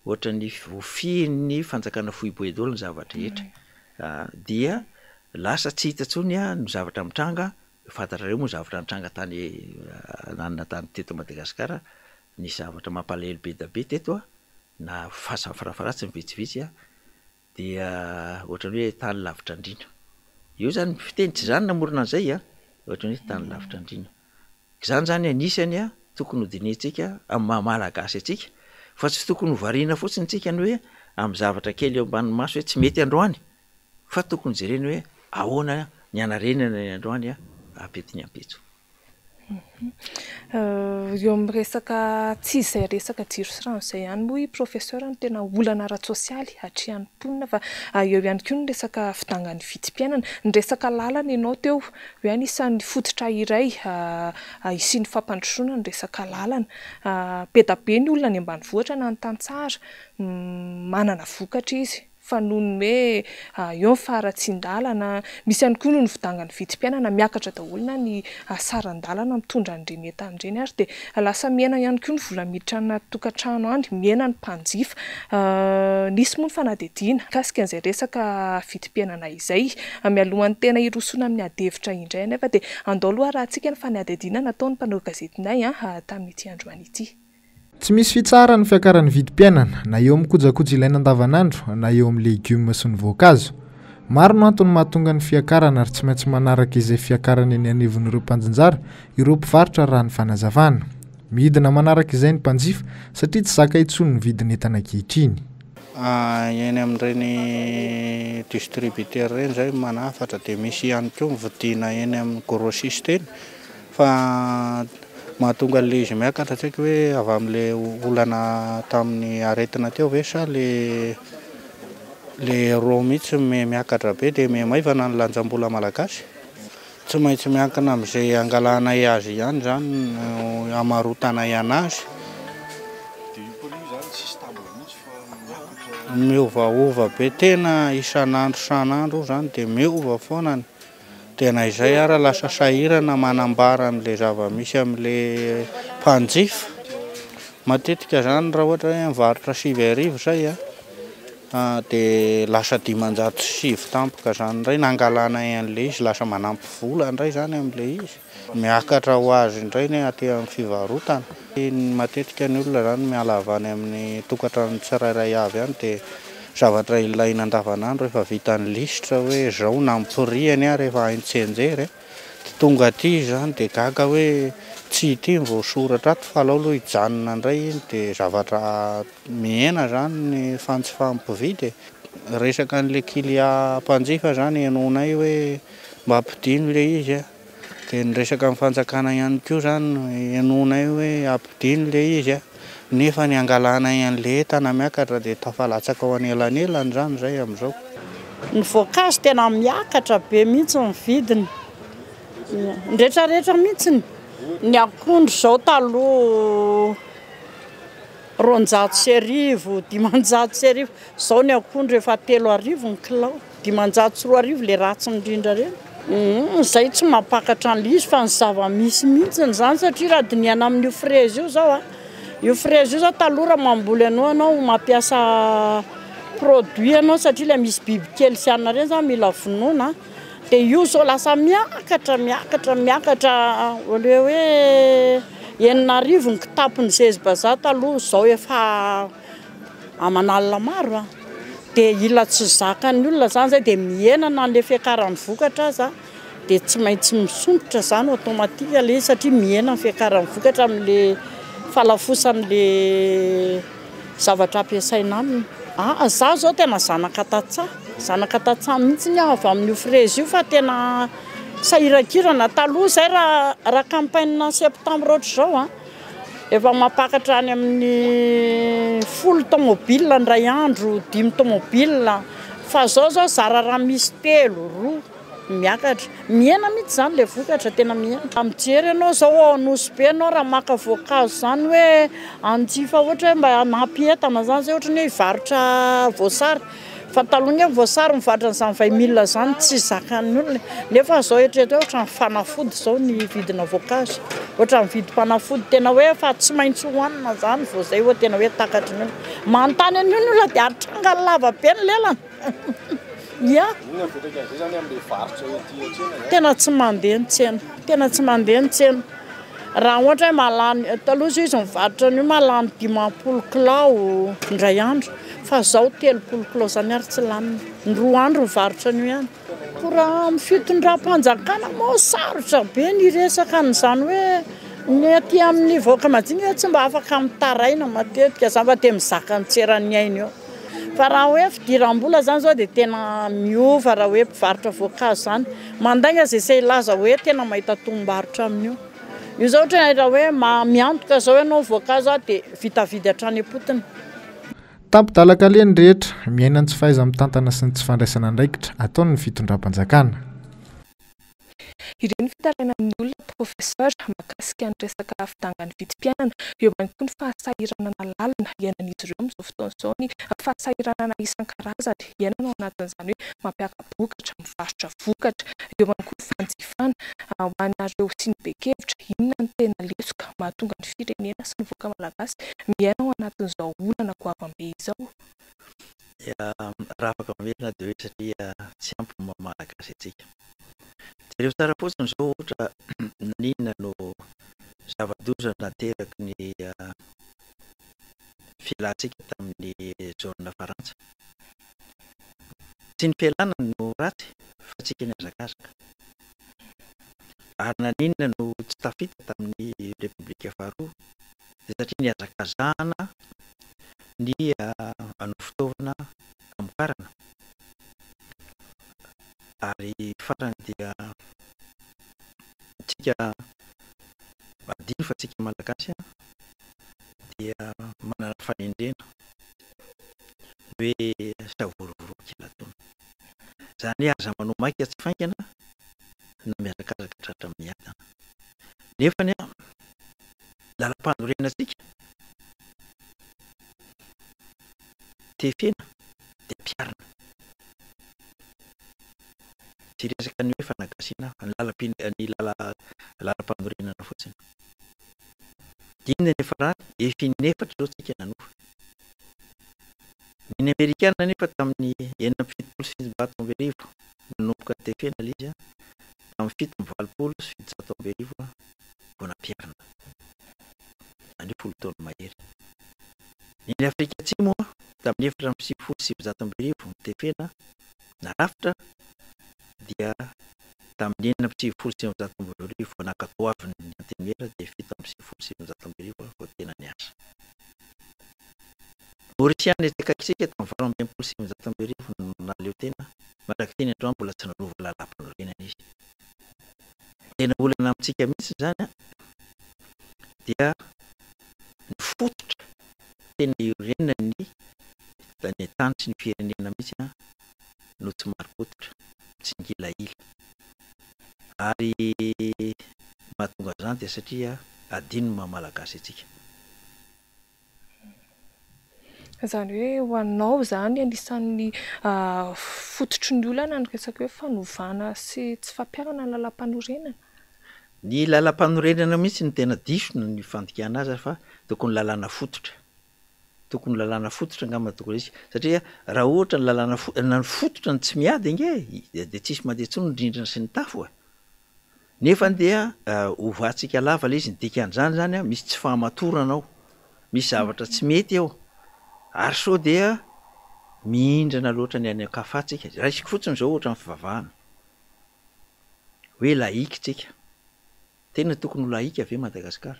ohatra ny voafiany fanjakana fohiboedolo ny zavatra etra dia lasa tsy hita tsony no zavatra mitranga fantatrareo moa zavatra mitranga tany nanina tany teto Madagasikara ny zavatra mampalahelo be da be teto na farafaratsy mivitsivitsy dia ohatrany hoe tany lavitra andrina io zany fiteny tsy zany namorona an'izay ohatrany hoe tany lavitra andrina zany zany anisany tokony hodinitsika amin'ny mahamalagasy atsika fa tsy tokony hovariana fotsiny tsika ny hoe amin'ny zavatra kely eo ambany maso hoe tsy mety androany fa tokony jereny hoe ahoana ny anarenana ny androany apetiny ampetso eo amin'ny resaka tsy izay resaka jiro sy rano izay ihany moa i professeur ny tena olana ara-tsosialy hatrehan'ny mponina fa eo ihany koa ny resaka fidangan'ny vidim-piainana ny resaka lalana ianao teo hoe anisan'ny fototra iray isian'ny fampandrosoana ny resaka lalana be da be ny olona any ambanivohitra na ny tantsaha manana vokatra izy fa noho ny hoe eo ny faratsin-dalana misy ihany koa noho ny fidangan'ny vidim-piainana miakatra daholo ny saran-dalana mitondra an'ireny entana ireny ary de lasa miena ihany koa ny vola miditra na tokantrano any miena ny mpanjifa nisy moa ny fanadihadiana kasika an'izay resaka vidim-piainana izay mialohan'ny tena hirosoana amin'ny adevitra indray nefa de andao aloha raha antsika ny fanadihadiana nataon'ny mpanao gazetinay tamin'ity androany ity. Tsy misy fitsara ny fiakaran'ny vidim-piainana na eo amin'ny kojakoja ilaina andavanandro na eo amin'ny legioma sy ny voankazo. Maro no antony mahatonga ny fiakarana ary tsy maintsy manaraka izay fiakarana eny anivon'ireo mpanjinjara ireo mpivarotra raha ny fanazavana. Midina manaraka izay ny mpanjifa satria tsy zaka intsony ny vidin'entana ankehitriny. Eny amin'ireny distributeur ireny zay manafatra de misy ihany koa mividiana eny amin'ny grossiste eny fa mahatonga le izy miakatra tsaiky hoe avy amin'le olana tamin'ny aretina teo ve sa le ro mihitsy miakatra be de maivana ny lanjam-bola malagasy tsy maintsy miankina amin'izay angalana azy ihany zany amarotana ihany azy miovaova be tena isan'andro zany de miova foana tena izay ara lasa sahirana manambara an'le zava-misy amin'le mpanjifa matetika zany raha ohatra hoe mivarotra 7 zay de lasa 570 tampoka zany indray nangalana an'le izy lasa manampy vola indray zany amin'le izy miakatra ho azy indray ny aty amin'ny fivarotana matetika ny olona zany miala avy any amin'ny tokantrano tsirairay avy any de zavatra ilaina andavanandro rehefa vitany lisitra hoe zao na miporiany a rehefa haintsenjery tonga aty zany dia gaga hoe tsy ity ny voasoratra ato fa alao aloha hijanona indray iny dia zavatra mihena zany ny fanjifampividy resaka an'le kilia mpanjifa zany ianonay hoe mba ampidino le izy a dia ny resaka amin'ny fanjakana ihany koa zany ianonay hoe ampidino le izy a nefa ny angalanay an'le entana miakatra dia tafalatsaka ao an'elanelany zany zay amin'izao. Ny voankazo tena miakatra be mihitsy ny vidiny rehetrarehetra mihitsy ny akondro zao taloha 200 500 zao ny akondro efa 3 ny kilao 500 le ratsy indrindra reny zay tsy mampakatra an'le izy fa ny zava-misy mihitsy zany satria raha diniana amin'io frezy io zao a io frezy io zao taloha mamboly anao mampiasa produit anao satria le misy bibikely sy anona reny zany mila vonoina dia io zao lasa miakatra ole hoe 9 ny kitapony 16 bazary taloha zao efa amanalina maro a dia ila tsy zakan'ny olona zany zay dia mihenana an'le fiakaran'ny vokatra aza dia tsy maintsy misontotra zany automatika le satria mihena fiakaran'ny vokatra amin'le falafosan'le zavatra ampiasaina aminy. Zaho zao tena zanaka tatsaha mihitsy ny avy amin'io frezy io fa tena sahirakirana taloha zay raha campagne septembre ohatr' zao a efa mampakatra any amin'ny 10 tomobile ndray andro 5 tomobile fa zao zara raha misy 3 2 miakatra mihena mihitsy zany le vokatra tena mihena. Mijery anao zao anosy be anao raha maka voankazo zany hoe anjifa ohatra hoe mba mampientana zany zay ohatra ny hoe hivarotra voasary fa taloha ny voasary mivarotra ny 20 000 zany tsy zakan'ny olona nefa zao etrety ohatra ny fanafody zao ny vidina voankazo ohatra ny vidy fanafody tena hoe fa tsy maintsy hohanina zany vao zay hoe tena hoe takatry ny olona manontany an'io ny olona dia atranga lava be ny lelany ya tena tsy mandeha ny tsena raha ohatra hoe malany taloha izy mivarotra ny malany 50 kilao indray andro fa zao 30 kilao zany ary tsy laniny ny 2 andro mivarotra an'io ihany. Raha amin'ny fitondram-panjakana moa sarotra be ny resaka n'izany hoe ny aty amin'ny voaka madinika tsy mba afaka mitaraina matetika zany fa te mizaka ny tseran'ny aina eo fa raha hoe fidiram-bola zany zao dia tena miova raha hoe mpivarotra voankazo zany mandaina zay se ilaza hoe tena mahita tombarotra amin'io. Io zao ohatra raha hoe miantoka zao ianao voankazo dia vitavidy hatrany am-potony. Tampidalakaleny rehetra miaina ny tsy fahaiza mitantana sy ny tsy fandraisana andraikitra ataony ny fitondram-panjakana. Ireny fitaraina amin'ny olona professeur mahakasika ny resaka fidangan'ny vidim-piainana eo ihany koa ny fahasahiranana lalina iainan'izy ireo amin'izao fotoana izao ny fahasahiranana isan-karazany iainana ao anatin'izany hoe mampiaka vokatra mivarotra vokatra eo ihany koa ny fanjifana ho anareo sy ny be-kevitra inona ny tena lesoka mahatonga ny firenena sy ny voaka malagasy miaina ao anatin'izao olana goavambe izao. Raha afaka mamerina dia hoe satria tsy ampy malagasy antsika. Jereo tsara fotsiny zao ohatra ninona no zava-doza nateraky ny fialantsika tamin'ny zona Farantsa. Tsy ny fialana no ratsy fa tsika ny hazakazaka. Ary naninona no tsy tafita tamin'ny Repoblika faharoa dia satria ny hazakazahana ny ano fitaovana amokarana ary farany dia tsika adino fa tsika malagasy dia manana fanendrena hoe savorovoro-kilatona zany aza manao maika tsy faingana na miazakazaka tratra miadana nefany lalam-pandorena tsika tefena dia mpiarina tsy resaka ny hoe fanagasiana ny lalam-pandorenana fotsiny. Inona nefa raha efinefatra zao tsika nanova. Ny Amerikana nefa tamin'ny 770 nanomboka tefena ilay izy tamin'ny 720 sy 720 vao nampiarina. Any 10 taona mahery. Ny Afrika Atsimo tamin'ny 777 tefena narafitra dia tamin'ny 777 nakatoaviny ny antenimera dia fito amin'ny 777 vao tena niasa. Maorisiana etekakisika tamin'ny 777 naleo tena malaky teny androany mbola tsy nanova lalapanoriana izy. Tena olana amintsika mihitsy zany dia ny fototra tena iorenina ny tany sy ny firenena mihitsy no tsy mari-pototra, tsy ngilaila. Ary mahatonga zany dia satria adino ny maha-malagasy atsika. Zany hoe ho anao zany anisan'ny fototry ny olana ny resaka hoe fanovana sy tsy fampiarana ny lalam-panorenana. Ny lalam-panorenana mihitsy ny tena diso ny fandikana azy fa tokony lalàna fototra. Tokony lalàna fototra angamba tokony izy satria raha ohatra ny lalàna ny fototra ny tsy miady nge dia tsisy mandeha tsony ny rindrina sy ny tafo. Nefa dia hovatsika lava le izy ny dikan'izany zany misy tsy fahamatorana ao, misy zavatra tsy mety ao. Ary sao dia mihindrana loatra ny any ankafatsika. Raha isika fotsiny zao ohatra ny fivavahana. Hoe laïque tsika. Tena tokony ho laïque ave Madagasikara.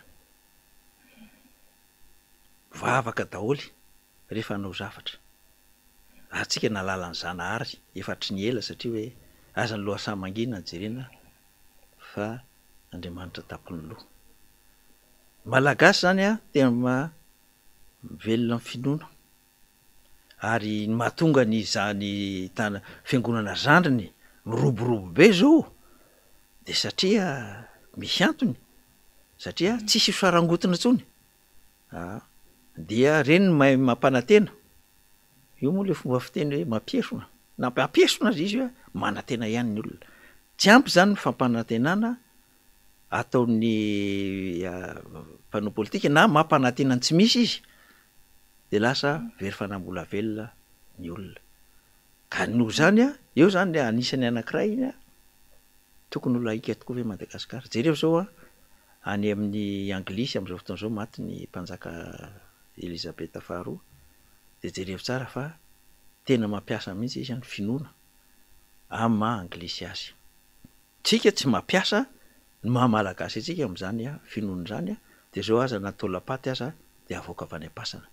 Vavaka daholy rehefa hanao zavatra. Atsika nalala ny Zanahary efatry ny ela satria hoe aza ny lohasaha mangina jerena fa Andriamanitra tapony loha. Malagasy zany tena velona amin'ny finoana. Ary mahatonga ny zany fiangonana zandriny miroborobo be zao dia satria misy antony, satria tsisy fisarangotana tsony. Dia reny mahay mampanantena. Io moa le fomba fiteny hoe mampiesona. Na mampiesona izy hoe manantena ihany ny olona. Tsy ampy zany ny fampanantenana ataon'ny mpanao politika na mampanantena tsy misy izy. Dia lasa very fanambola velona ny olona. Ka noho zany eo zany anisany anankiray tokony ho laïque tokoa ve Madagasikara. Jereo zao any amin'ny Anglisy amin'izao fotoana zao maty ny mpanjaka Elisabeth faharoa. Dia jereo tsara fa tena mampiasa mihitsy izy ny finoana amin'ny maha-Anglisy azy. Tsika tsy mampiasa ny maha-malagasy atsika amin'izany finoana zany dia zao aza natao lapaty aza dia avoaka avy any am-pasana.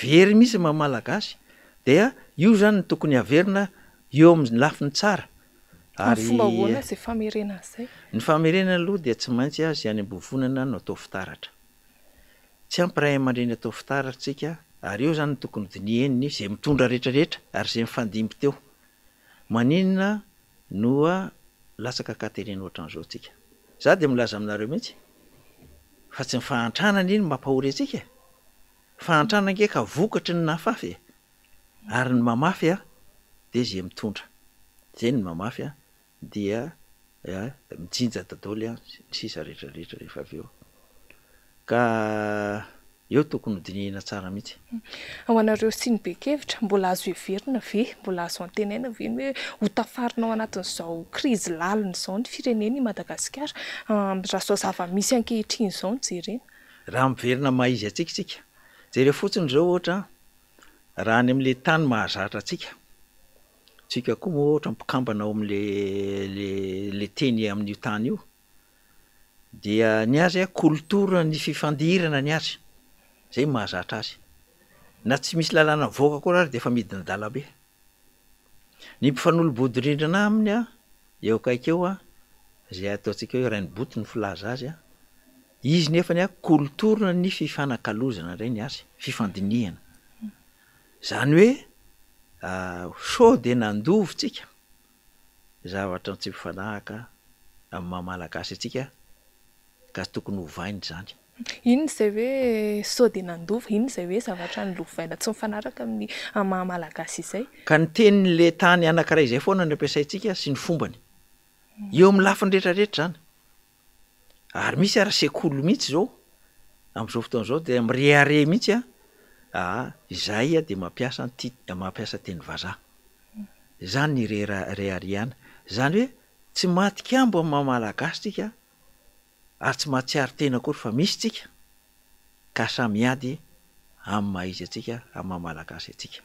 Very misy maha-malagasy dia io zany tokony averina eo amin'ny lafiny tsara. Ary fomba hoana izay famerenana izay? Ny famerenana aloha dia tsy maintsy azy any ambovonana no atao fitaratra. Tsy ampy ray aman-dreny atao fitaratra tsika ary eo zany tokony diniheniny izay mitondra rehetrarehetra ary izay mifandimby teo. Maninona no lasaka katerina ohatran'izao tsika. Za dia milaza aminareo mihitsy fa tsy ny fahantrana iny mampahory atsika. Fahantrana nge ka vokatry ny nafafy ary ny mamafy dia izay mitondra. Izay ny mamafy dia mijinja dadaoly sisa rehetrarehetra rehefa avy eo. Ka eo tokony ho dinihina tsara mihitsy. Ao anareo Sinobekevitra mbola azo heverina ve? Mbola azo antenaina ve hoe ho tafarinao anatin'izao krizy lalina izao ny fireneny Madagasikara raha sao zava-misy ankehitriny izao ny jerena? Raha miverina maizy atsika. Jereo fotsiny zao ohatra raha any amin'ilay tany mahazatra atsika. Tsika koa moa ohatra mpikambana ao amin'le teny amin'io tany io. Dia ny azy kultura ny fifandirana ny azy. Zay mahazatra azy. Na tsy misy lalàna voaka koa ary dia efa midina dalabe. Ny mpifanolobodorindrina aminy eo kaiky eo izay ataontsika hoe rainy boty ny filaza azy izy nefa kultura ny fifanakalozana indray ny azy, fifandinihana. Zany hoe sao dia nandovy tsika zavatra tsy mifanahaka amin'ny maha-malagasy atsika ka tokony hovainy zany. Ino izay hoe sao dia nandovy, ino izay hoe zavatra nilovaina tsy mifanaraka amin'ny maha-malagasy izay? Ka ny tenin'le tany anankiray izay foana ny ampiasaintsika sy ny fombany. Eo amin'ny lafiny rehetrarehetra zany. Ary misy ara sekoly mihitsy zao amin'izao fotoana zao dia mirehare mihitsy izay dia mampiasa teny vazaha. Zany ny rehariana. Zany hoe tsy matikambo amin'ny maha-malagasy tsika ary tsy mahatsiaro tena kory fa misy tsika ka samy ady amin'ny maizy atsika amin'ny mahamalagasy atsika.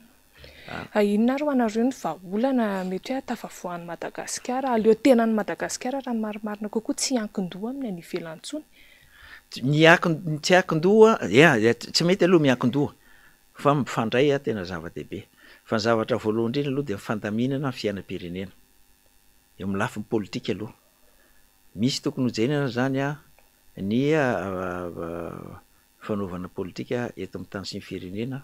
Inona ro anareo ny vahaolana mety hoe tafavoan'ny Madagasikara aleo tenan'ny Madagasikara raha ny marimarina kokoa tsy ankin-doha amin'ny any ivelantsony? Tsy ankin-doha, tsy mety aloha miankin-doha fa mifandray tena zava-dehibe. Fa ny zavatra voalohany indrindra aloha dia mifandaminana ny fiainam-pirenena eo amin'ny lafiny politika aloha. Misy tokony hojenena zany ny fanaovana politika eto amin'ny tany sy ny firenena,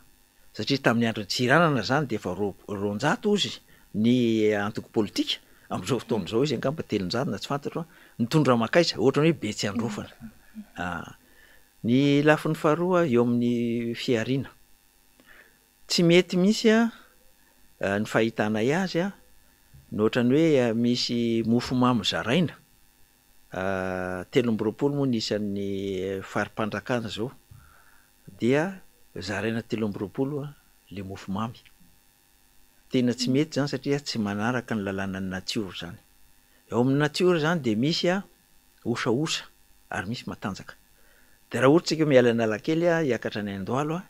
satria tamin'ny andro Tsiranana zany dia efa 200 ozy ny antoko politika, amin'izao fotoan'izao izy angamba 300 na tsy fantatro nitondra makaisa, ohatran'ny hoe be tsy androfana. Ny lafiny faharoa eo amin'ny fiariana, tsy mety misy ny fahitanay azy ny ohatran'ny hoe misy mofo mamy zaraina 13 moa ny isan'ny farim-panjakana zao, dia zaraina 13 le mofo mamy. Tena tsy mety zany satria tsy manaraka ny lalàna ny natiora zany. Eo amin'ny natiora zany dia misy osaosa ary misy matanjaka. Dia raha ohatra tsika miala ny alakely hiakatra ny Andohalo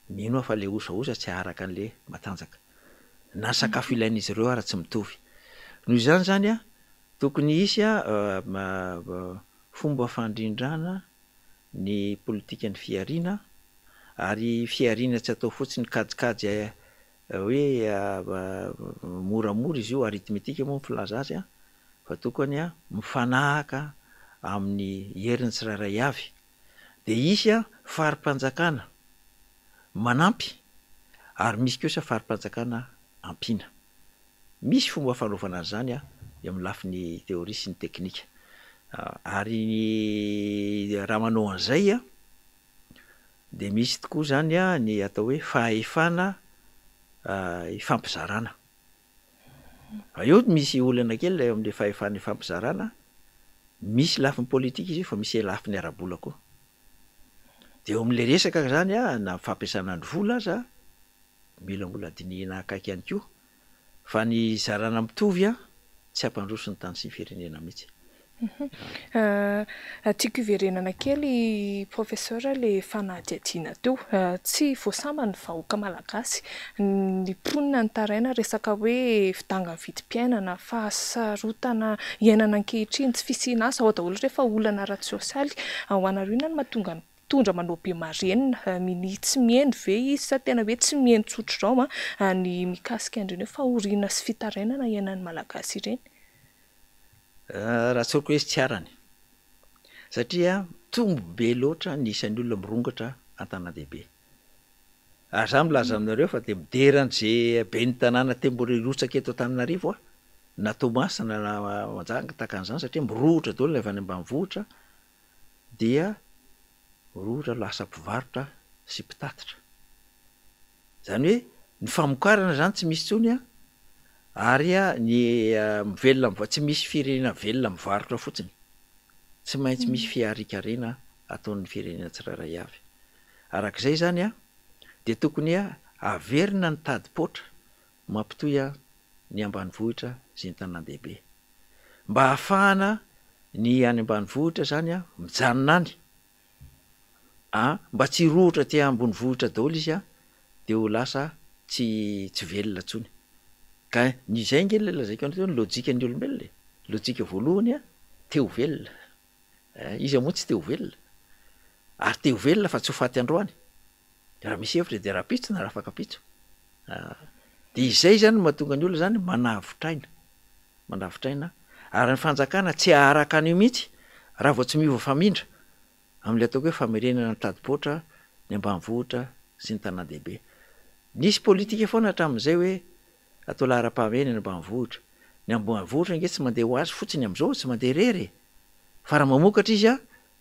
mino fa le osaosa tsy araka an'le matanjaka. Na sakafo ilain'izy ireo ary tsy mitovy. Noho izany zany tokony hisy fomba fandrindrana ny politika ny fiariana, ary fiariana tsy atao fotsiny kajikajy hoe moramora izy io, aritmetika moa filaza azy fa tokony mifanahaka amin'ny herin'ny tsirairay avy. Dia hisy farim-panjakana manampy ary misy kosa farim-panjakana ampiana. Misy fomba fanaovana zany eo amin'ny lafiny teoria sy ny teknika. Ary raha manao an'izay dia misy tokoa zany ny atao hoe fahefana ifampizarana. Eo misy olana kely eo amin'le fahefana ifampizarana, misy lafiny politika izy fa misy lafiny ara-bola koa. Dia eo amin'le resaka zany na fampiasana ny vola aza mila mbola dinihina akaiky ihany koa, fa ny zarana mitovy tsy hampandroso ny tany sy ny firenena mihitsy. Tiako iverenana kely professeur le fanadihadiana teo, tsy voasamba ny vahoaka malagasy ny mponina ny taraina resaka hoe fidanga vidim-piainana, fahasarotana iainana ankehitriny, tsy fisiana asa ao daholo rehefa olana ara-tsosialy. Ho anareo inona no mahatonga ny mpitondra manao be marenina tsy mihaino ve izy sa tena hoe tsy mihaino tsotr'izao ny mikasika an'ireny hoe fahoriana sy fitarainana iainan'ny malagasy ireny? Raha tsoriko hoe izy tsy arany, satria tombo be loatra ny isan'ny olona mirongatra an-tanan-dehibe. Ary za milaza aminareo fa dia miderana zay be ny tanàna temborirosaka eto Antananarivo na Toamasina na Manjanga tahaka an'izany, satria mirohotra daholo avy any ambanivohitra dia rohitra lasa mpivarotra sy mpitatitra. Zany hoe ny famokarana zany tsy misy tsony ary ny mivelona tsy misy firenena velona mivarotra fotsiny, tsy maintsy misy fiarikarena ataon'ny firenena tsirairay avy. Arak'izay zany dia tokony averina ny tady-poitra mampitohy ny ambanivohitra sy ny tanan-dehibe, mba ahafahana ny any ambanivohitra zany mijanona any, mba tsy rohotra ty ambony vohitra daholo izy dia ho lasa tsy velona tsony. Ka izay nge le lazaiko anareo ny lôjika ny olombelona, lôjika voalohany te ho velona, izy moa tsy te ho velona, ary te ho velona fa tsy ho faty androany. Raha misy hevitra dia raha pitso na raha afaka pitso. Dia izay zany mahatonga ny olona zany manavotraina, ary ny fanjakana tsy aharaka an'io mihitsy raha vao tsy miova famindra amin'ilay ataoko hoe famerenana ny tady-poitra, ny ambanivohitra sy ny tanan-dehibe. Nisy politika foana hatramin'izay hoe atao lahara-pahamehana ny ambanivohitra. Ny ambanivohitra nge tsy mandeha ho azy fotsiny amin'izao tsy mandeha rery, fa raha mamokatra izy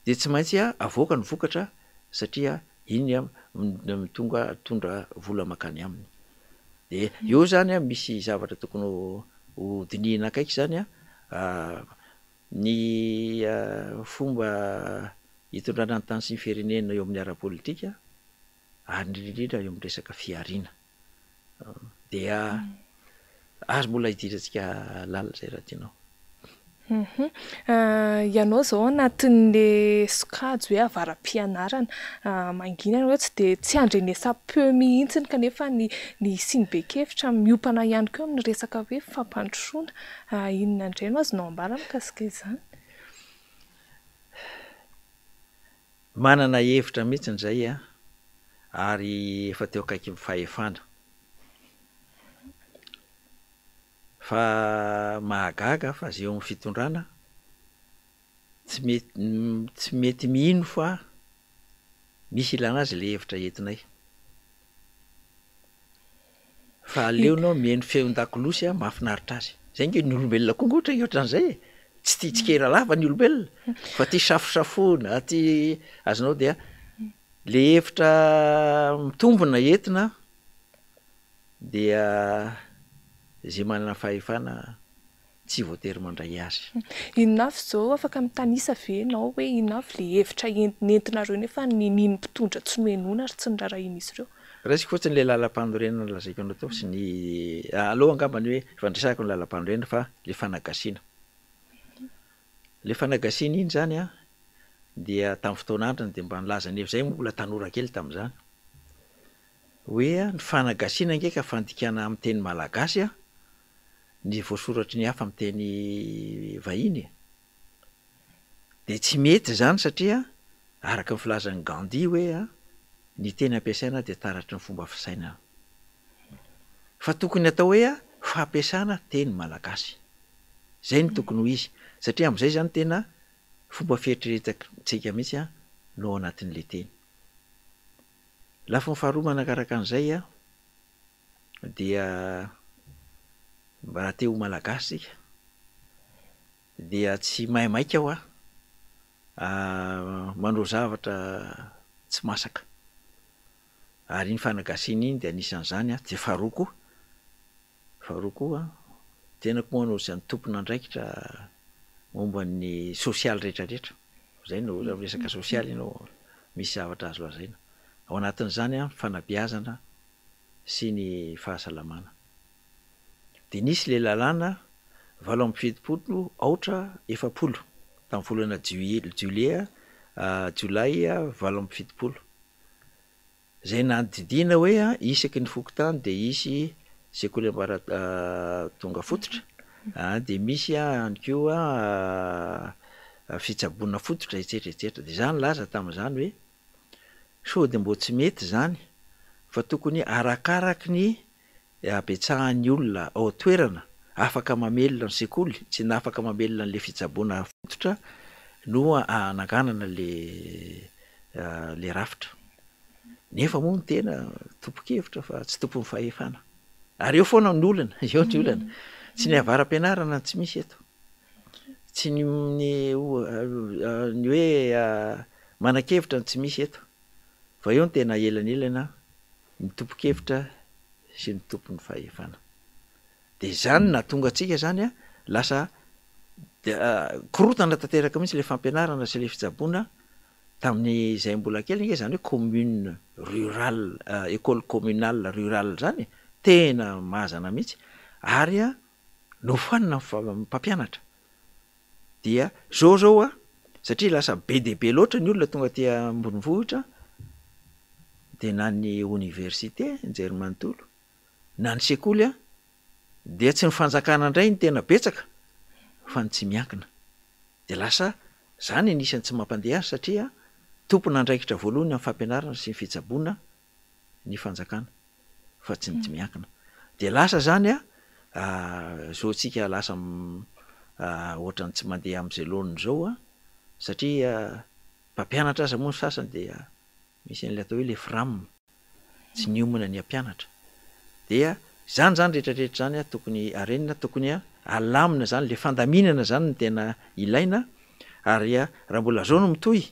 dia tsy maintsy avoaka ny vokatra satria iny mitondra vola makany aminy. Dia eo zany misy zavatra tokony ho dinihina akaiky zany ny fomba hitondrana ny tany sy ny firenena eo amin'ny ara-politika ary indrindra eo amin'ny resaka fiariana. Dia azo mbola hidirantsika lalina zay raha tianao. Ianao zao anatin'le sokajy hoe avaram-pianarana mangina ianao tsy de tsy andrenesam-peo mihitsiny kanefa ny sinibe-kevitra miopana ihany koa amin'ny resaka hoe fampandrosoana inona indray no azonao ambara mikasika izany? Manana hevitra mihitsy zay ary efa teo akaiky fahefana fa mahagaga fa zay eo amin'ny fitondrana tsy mety mihino fa misy ilana azy le hevitra entinay fa aleonao mihaino feon-dakolosy mahafinaritra azy zay nge ny olombelona konga ohatra ohatran'izay tsy tia tsikera lava ny olombelona fa tia safosafoana tia azonao dia le hevitra mitombona entina dia zay manana fahefana tsy voatery mandray azy. Inafy zao afaka mitanisa ve ianao hoe inafy le hevitra nentinareo nefa niny mpitondra tsy noenoina ary tsy nirarahiana izy ireo? Raisiko fotsiny le lalam-panorenana lazaiko anao tao sy ny aloha angamba ny hoe fandrisako ny lalam-panorenana fa le fanagasiana. Le fanagasiana iny zany dia tamin'ny fotoan'androny dia mba nilaza ny zay mbola tanora kely tamin'izany hoe ny fanagasiana ngeka fandikana amin'ny teny malagasy ny voasoratry ny hafa amin'ny teny vahiny de tsy mety zany satria araka ny filazan'ny Gandhi hoe ny teny ampiasaina dia taratry ny fomba fisaina fa tokony atao hoe fampiasana teny malagasy zay ny tokony ho izy satria amin'izay zany tena fomba fieritreretantsika mihitsy no anatin'le teny. Lafa ny faharoa manakaraka an'izay dia raha te ho malagasy sika dia tsy mahaimaika aho manao zavatra tsy masaka ary iny fanagasiana iny dia anisan'izany de faharoa koa tena ko manao izany tompona andraikitra momba ny sosialy rehetrarehetra zay no resaka sosialy no misy zavatra azo lazaina ao anatin'izany fanabeazana sy ny fahasalamana. De nisy le lalàna 7 aotra 7 tamin'ny volana jolay 7 zay nadidiana hoe isaky ny fokontany de isy sekoly ambaratonga fototra de misy any koa fitsaboana fototra etsetraetsetra de zany laza tamin'izany hoe sao de mbo tsy mety zany fa tokony arakaraky ny abetsahan'ny olona ao toerana afaka mamelona ny sekoly tsy na afaka mamelona n'le fitsaboana fototra no anaganana le rafitra nefa moa ny tena tompo-kevitra fa tsy tompon'ny fahefana ary eo foana ny olana eo ny olana tsy ny avaram-pianarana tsy misy eto tsy ny hoe manan-kevitra tsy misy eto fa eo ny tena elanelana ny tompo-kevitra sy ny tompon'ny fahefana de zany na tonga atsika zany lasa korotana tanteraka mihitsy le fampianarana sy le fitsaboana tamin'ny zay mbola kely nge zany hoe commune rurale école communale rurale zany tena mazana mihitsy ary nofoanina mpampianatra dia zao satria lasa be de be loatra ny olona tonga ty ambonivohitra de na ny université Njerimanontolo na ny sekoly dia tsy ny fanjakana indray ny tena betsaka fa ny tsy miankina de lasa zany anisan'ny tsy mampandeha satria tompona andraikitra voalohany amin'ny fampianarana sy ny fitsaboana ny fanjakana fa tsy ny tsy miankina de lasa zany zao tsika lasa ohatrany tsy mandeha amin'izay laoniny zao satria mpampianatra aza moa ny sasany dia misy an'le atao hoe le fram tsy niomana ny ampianatra dia zany rehetrarehetra zany tokony arenina tokony alamina zany le fandaminana zany ny tena ilaina ary raha mbola zao no mitohy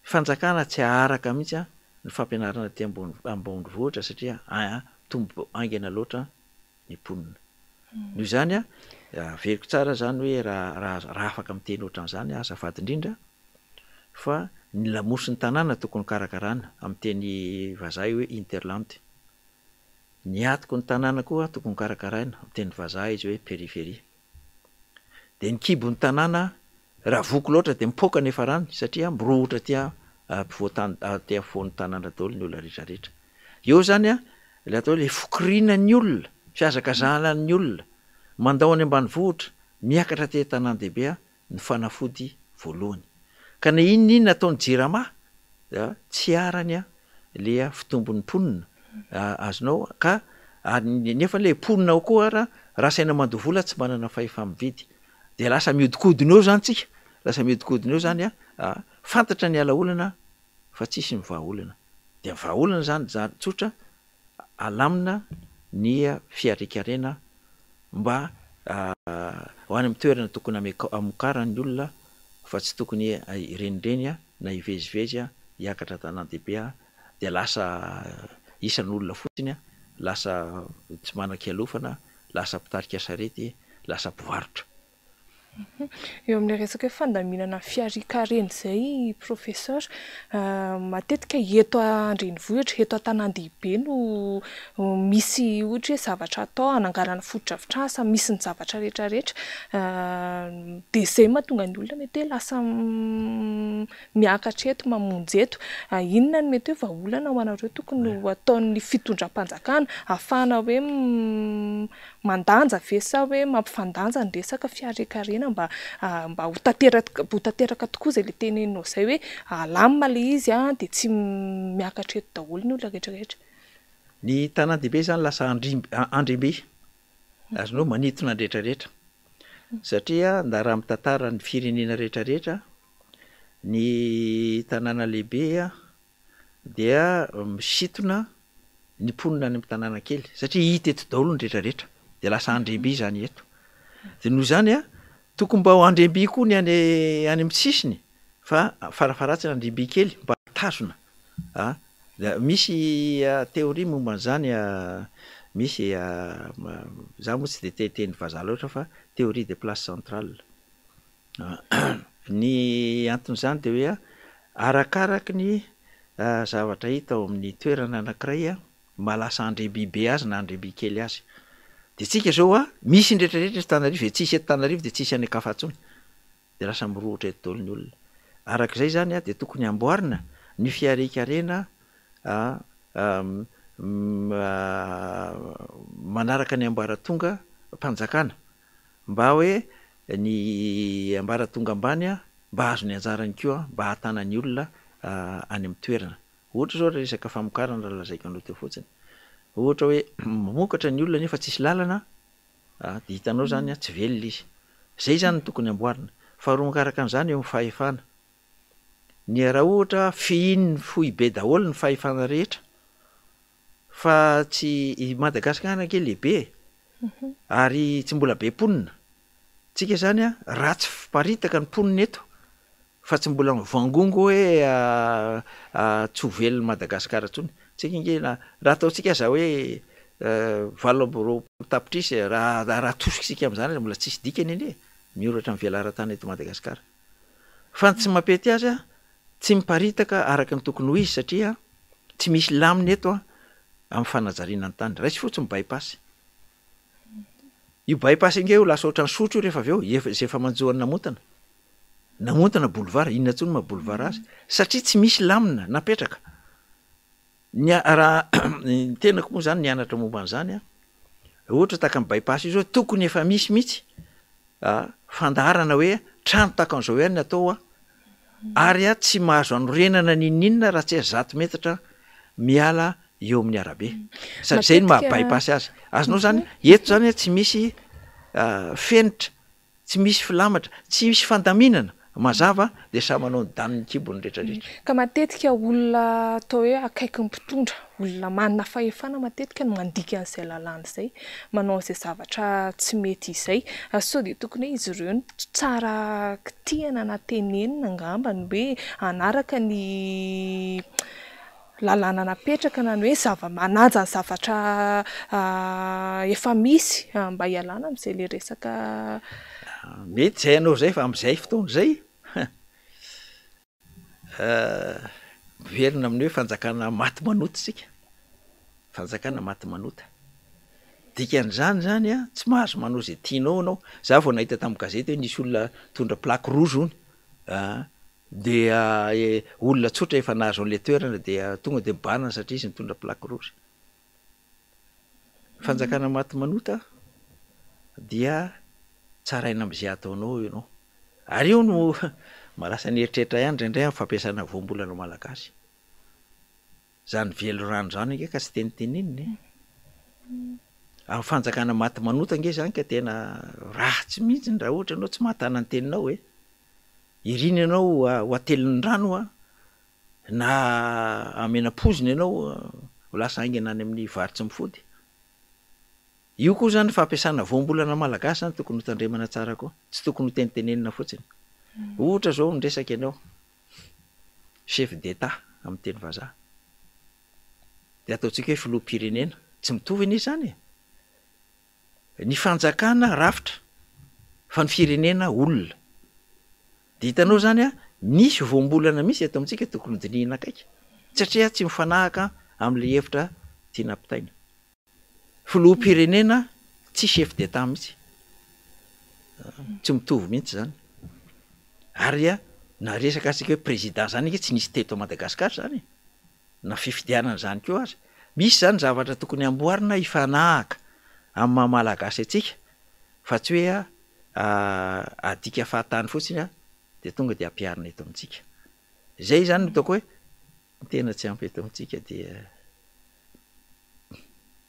fanjakana tsy aharaka mihitsy ny fampianarana ty ambonivohitra satria tombo aingana loatra ny ponina noho zany veriko tsara zany hoe raha afaka miteny ohatran'izany azafady indrindra fa ny lamosiny tanàna tokony karakarana amin'ny teny vazaha hoe interland ny atoko ny tanàna koa tokony karakaraina amin'ny teny vazaha izy hoe périphérie de ny kibony tanàna raha voko loatra de mipoka nefa rany satria mbirohitra tia tia foan'ny tanàna daholo ny olona rehetrarehetra. Eo zany a le atao le fokoriana ny olona fiazakazahanany olona mandao any ambanivohitra miakatra te tanàn-dehibe a ny fanafody voalohany ka na inona nataony jirama tsy arany a le fitombon'ny mponina azonao ka nefa le mponina ao koa raha saina mandovola tsy manana fahefa mividy de lasa miodikodina eo zany tsika lasa miodikodina eo zany a fantatra ny alaolana fa tsisy mivahaolana de mivahaolana zany tsotra alamina ny fiarekarena mba ho any amin'ny toerana tokony amokarany ny olona fa tsy tokony irenireny na ivezivezy hiakatra tanàn-dehibe de lasa isan'olona fotsiny lasa tsy manan-kialofana lasa mpitarika sarety lasa mpivarotra. Eo amin'ny resaka fandaminana fiarikarena zay professeur matetika eto andrenivohitra eto an-tanàn-dehibe no misy ohatra hoe zavatra atao ananganana foto-drafitr'asa misy ny zavatra rehetrarehetra de zay mahatonga ny olona mety hoe lasa miakatra eto mamonjy eto inona no mety hoe vahaolana ho anareo tokony ho ataon'ny fitondram-panjakana ahafahana hoe mandanja ve sa hoe mampifandanja ny resaka fiarekarena mba ho tanteraka tokoa zay le teneninao zay hoe alamina le izy de tsy miakatra eto daholo ny olona rehetrarehetra. Ny tanàn-dehibe zany lasa andrembe azonao manitona ny rehetrarehetra satria nda raha mitantara ny firenena rehetrarehetra ny tanàna lehibe dia misitona ny mponina any amin'ny tanàna kely satria hita eto daholo ny rehetrarehetra de lasa andrembe zany eto de noho zany tokony mba ho andremby koa ny any amin'ny sisiny fa farafaratsy andremby kely mba tazona misy teoria momba an'izany misy za moa tsy de teny vazaha loatra fa théorie de place centrale ny anton'izany de hoe arakaraky ny zavatra hita ao amin'ny toerana anankiray malasa andremby be azy na andremby kely azy de tsika zao misy ndrehetrarehetra Tanarivo tsisy eto Tanarivo de tsisy any Akafatsony de lasa mirohitra eto daholo ny olona arak'izay zany de tokony amboarina ny fiarekarena manaraka ny ambaratonga mpanjakana mba hoe ny ambaratonga ambany mba azo ny anjarany koa mba ahatana ny olona any amin'ny toerana ohatra zao resaka famokarana raha lazaiko anao teo fotsiny ohatra hoe mamokatra ny olona nefa tsisy lalana de hitanao zany tsy velona izy zay zany tokony amboarina faharoa makaraka an'izany eo amin'ny fahefana ny raha ohatra fihin'ny fohy be daholo ny fahefana rehetra fa tsy Madagasikara kely lehibe ary tsy mbola be mponina tsika zany raha tsy fiparitaka ny mponina eto fa tsy mbola mivangongo hoe tsy ho velon'ny Madagasikara tsony tsika ingena raha ataotsika za hoe valo amby roapolo tapitrisa raha tosika amin'izany mbola tsisy dikany anie mioratra amin'ny velaran-tany eto Madagasikara fa tsy mampety azy tsy miparitaka araka ny tokony ho izy satria tsy misy lamina eto amin'ny fanajariana ny tany raisy fotsiny bypass io bypass ingeo lasa ohatran'ny sotro rehefa avy eo zay efa manjoany namontana boulevard inona ntsony ma boulevard azy satria tsy misy lamina napetraka raha ny tenako moa zany nianatra momba an'izany ohatra taka ny bypass io zao tokony efa misy mihitsy fandaharana hoe trano taka an'izao ihany atao ary tsy mahazo anorenana ninninona raha tsy 100 metatra miala eo amin'ny arabe satria zay ny maha bypass azy azonao zany eto zany tsy misy fenitra tsy misy filamatra tsy misy fandaminana mazava de samy manao ny daniny kibony rehetrarehetra ka matetika olona atao hoe akaiky ny mpitondra olona manana fahefana matetika no mandika an'izay lalàna izay manao an'izay zavatra tsy mety izay sao de tokony hoe izy ireo ny tsara kitihana na tenenina angamba ny hoe anaraka ny lalàna napetraka na ny hoe manaja ny zavatra efa misy mba hialana amin'izay le resaka mety zay anao zay fa amin'izay fotoana zay verina amin'ny hoe fanjakana maty manota sika fanjakana maty manota dikan'izany zany a tsy mahazo manao zay tianao anao za vao nahita tamin'ny gazety hoe nisy olona tondra plaque rouge ony dia olona tsotra efa nahazo an'le toerana dia tonga de mibanana satria izy nitondra plaque rouge fanjakana maty manota dia tsaraina am'izay ataonao ianao ary io no malasa ny eritreritra ihany ndraindray amin'ny fampiasana voambolana malagasy zany velo rano zany nge ka tsy teniteneniny amin'ny fanjakana maty manota nge zany ka tena ratsy mihitsy raha ohatra anao tsy mahatana ny teninao hoe iriny ianao ho atelin'ny rano a na amenapoziny ianao lasa aingana any amin'ny varitsy mifody io koa zany fampiasana voambolana malagasy zany tokony ho tandremana tsara koa tsy tokony ho tenitenenina fotsiny ohatra zao nidresaka ianao chef d'état amin'ny teny vazaha de ataontsika hoe filoham-pirenena tsy mitovy an'izy zany ny fanjakana rafitra fa ny firenena olona de hitanao zany a nisy voambolana misy eto amintsika tokony dinihina akaiky satria tsy mifanahaka am'le hevitra tianampitaina filoham-pirenena tsy chef d'état mihitsy tsy mitovy mihitsy zany ary na resaka asika hoe président zany ike tsy nisy teto Madagasikara zany na fifidianana zany keo azy misy zany zavatra tokony amboarina ifanahaka amin'ny mamalagasy atsika fa tsy hoe adika fahatany fotsiny de tonga de ampiarina eto amintsika zay zany nitako hoe tena tsy ampy eto amintsika dia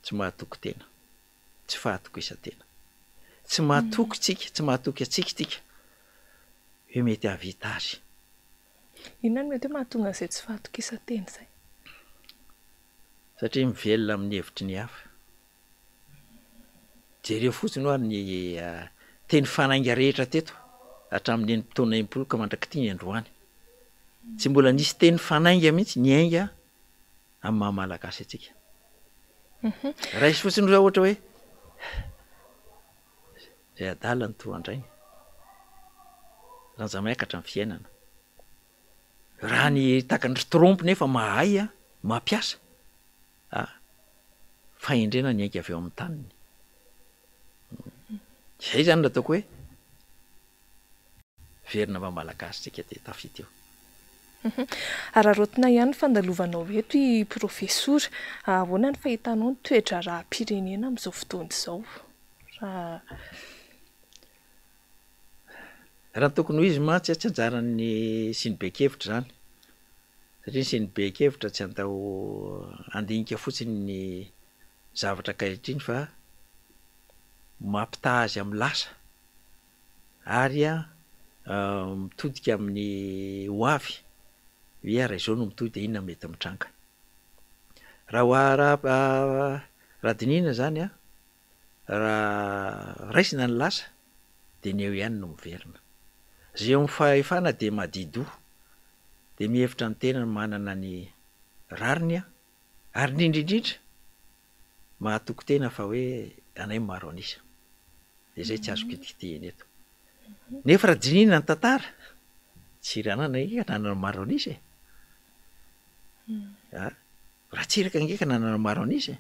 tsy mahatoky tena tsy fahatokisantena tsy mahatoky tsika tsy mahatoky atsika tika hoe mety havita azy inona no mety hoe mahatonga an'izay tsy fahatokisantena zay satria mivelona amin'ny hevitry ny hafa jereo fotsiny ho ny teny fanainga rehetra teto hatramin'ny enimpotona enimpolo ka mandrakitiny androany tsy mbola nisy teny fanainga mihitsy ny ainga amin'ny mahamalagasy atsika raha isy fotsiny zao ohatra hoe zay adala ny toandrainy ranja miakatra ny fiainana raha ny takany trompe nefa mahay mampiasa fahendrena ny ainga avy eo amin'ny taniny zay zany nataoko hoe verina mamalagasy tsika de tafity eo ararotina ihany fandalovanao eto i profesora ahoana ny fahitanao ny toetra raha-pirenena amin'izao fotoana izao raha tokony ho izy mantsy tsy anjarany sinibekevitra zany satria ny sinibekevitra tsy andao andinika fotsiny ny zavatra ankehitriny fa mampita azy amin'ny lasa ary mitodika amin'ny hoavy hoe raha izao no mitody de inona mety mitranga raha dinihina zany raha raisina ny lasa de ny eo ihany no miverina zay eo mifahefana de madido de mihevitra ny tena manana ny rariny ary indrindrindrindra mahatoky tena fa hoe anay maro anisa de zay tsy azo kitikitihiny eto nefa raha dinihina ny tantara tsy ranana ngeka nanana maro anisa raha tsiraka ngeka nanana maro anisa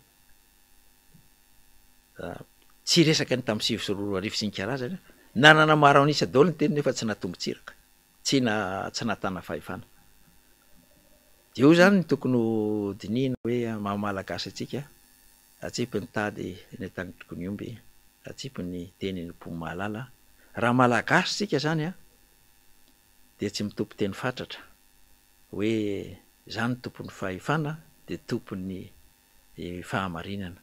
tsy resaka ny tamin'ny sivy sy roa arivo sy ny karazany nanana maro anisa daholo ny teny nefa tsy natombo-tsiraka tsy natana fahefana de io zany ny tokony ho dinihina hoe mahamalagasy atsika atsipy ny tady ny tany tokony omby atsipy ny teny ny mpomy mahalala raha malagasy tsika zany de tsy mitompo teny fatratra hoe zany tompony fahefana de tompony fahamarinana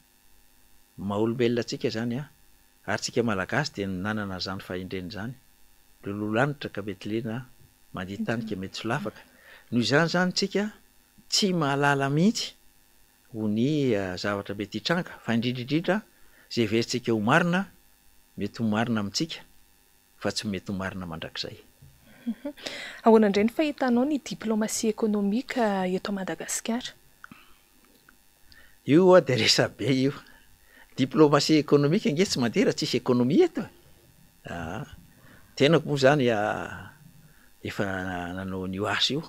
maha-olombelona tsika zany ary tsika malagasy de nanana zany fahendreny zany lololanitra ka mety lena manditany ka mety solafaka noho izany zany tsika tsy mahalala mihitsy ho ny zavatra mety hitranga fa indrindrindrindra zay veritsika ho marina mety ho marina amintsika fa tsy mety ho marina mandrakizay ahoana indray ny fahitanao ny diplomasie ekonomika eto Madagasikara io de resa be io diplomasie ekonomika nge tsy mandeha raha tsisy ekonomia eto tenako moa zany efa nanao ny asy io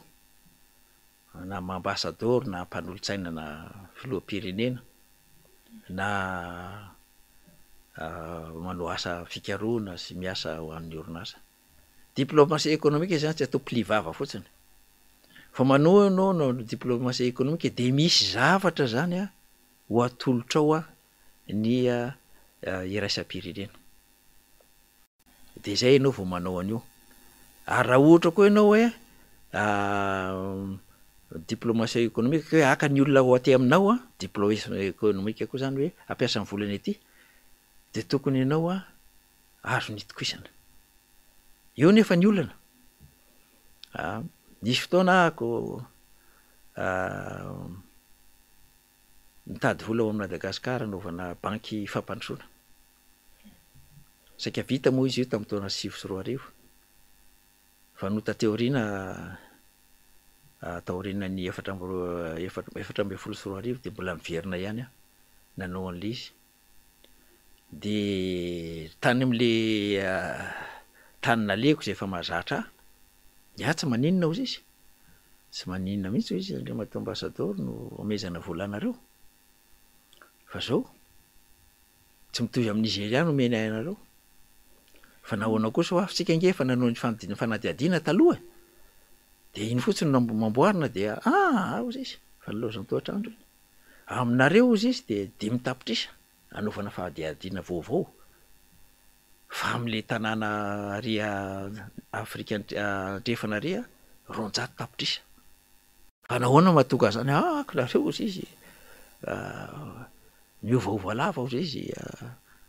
na maambasador na mpanolontsaina na filoham-pirenena na manao asa fikaroana sy miasa ho an'ny orinasa. Diplomatie économique zany tsy atao plivava fotsiny fa manao anao no diplomatie économique de misy zavatra zany a ho atolotra ao a ny iraisam-pirenena de zay ianao vao manao an'io. Ary raha ohatra koa ianao hoe diplomatie économique hoe aka ny olona ho aty aminao a diplomatie économique koa zany hoe ampiasa ny volany aty de tokony ianao a azo nitokisana eo nefa ny olana nisy fotoana ako mitady vola ao Madagasikara anaovana banky fampandrosoana saika vita moa izy io tamin'ny taona 2004 fa no tateoriana taorianany 2014 de mbola miverina ihany a nanao an'le izy de tany am'le tany naleko zay efa mahazatra tsy maninona ozy izy tsy maninona mihitsy izy le mato ambassadeur no omezana volanareo fa zao tsy mitovy amin'ny Nigeria no omena anareo fa nahoana kosa afitsika nge fa nanao ny fanadiadiana taloha de iny fotsiny mamboarina de ozy izy fa nilozany toatrandro aminareo ozy izy de 5 tapitrisa anaovana fanadiadiana vaovao fa am'le tanàna ria Afrika andrefana ria 200 tapitrisa fa nahoana mahatonga zany nareo ozy izy miovaova lava ozy izy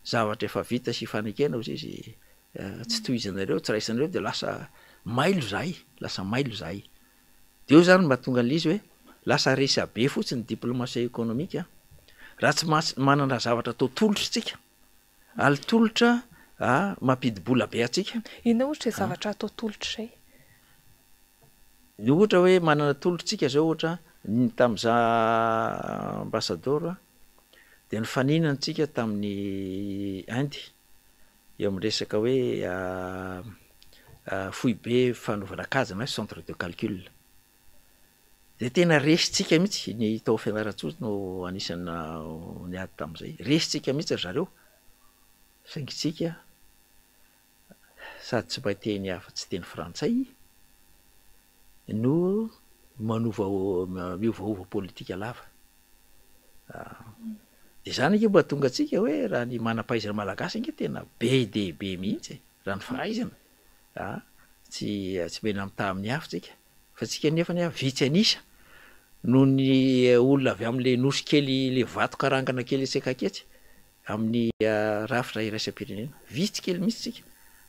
zavatra efa vita sy fanekena ozy izy tsy tohizanareo tsy raisanareo de lasa mailo zahay de eo zany mahatonga an'le izy hoe lasa resa be fotsiny diplomatie économique raha tsy manana zavatra atao tolotra tsika ali tolotra mampidibola be atsika. Inona ohatra zavatra atao tolotra zay? Ny ohatra hoe manana tolotritsika zao ohatra tam'za ambassadeur de ny faninantsika tamin'ny Inde eo amin'ny resaka hoe fohy be fanaovana kajana centre de calcul de tena resitsika mihitsy ny tao fianaratsoa no anisana niady tam'izay resitsika mihitsy zareo saingitsika sady tsy mba teny afa-tsy teny frantsay no miovaova politika lava de zany nge mba tonga atsika hoe raha ny manam-pahaizana malagasy nge tena be de be mihitsy raha ny fahaizana tsy mena mita amin'ny hafitsika fa tsika nefa ny vitsy anisa no ny olona avy am'le nosy kely le vato karangana kely etsekaketsy amin'ny rafitra iraisam-pirenena vitsy kely mihitsy tsika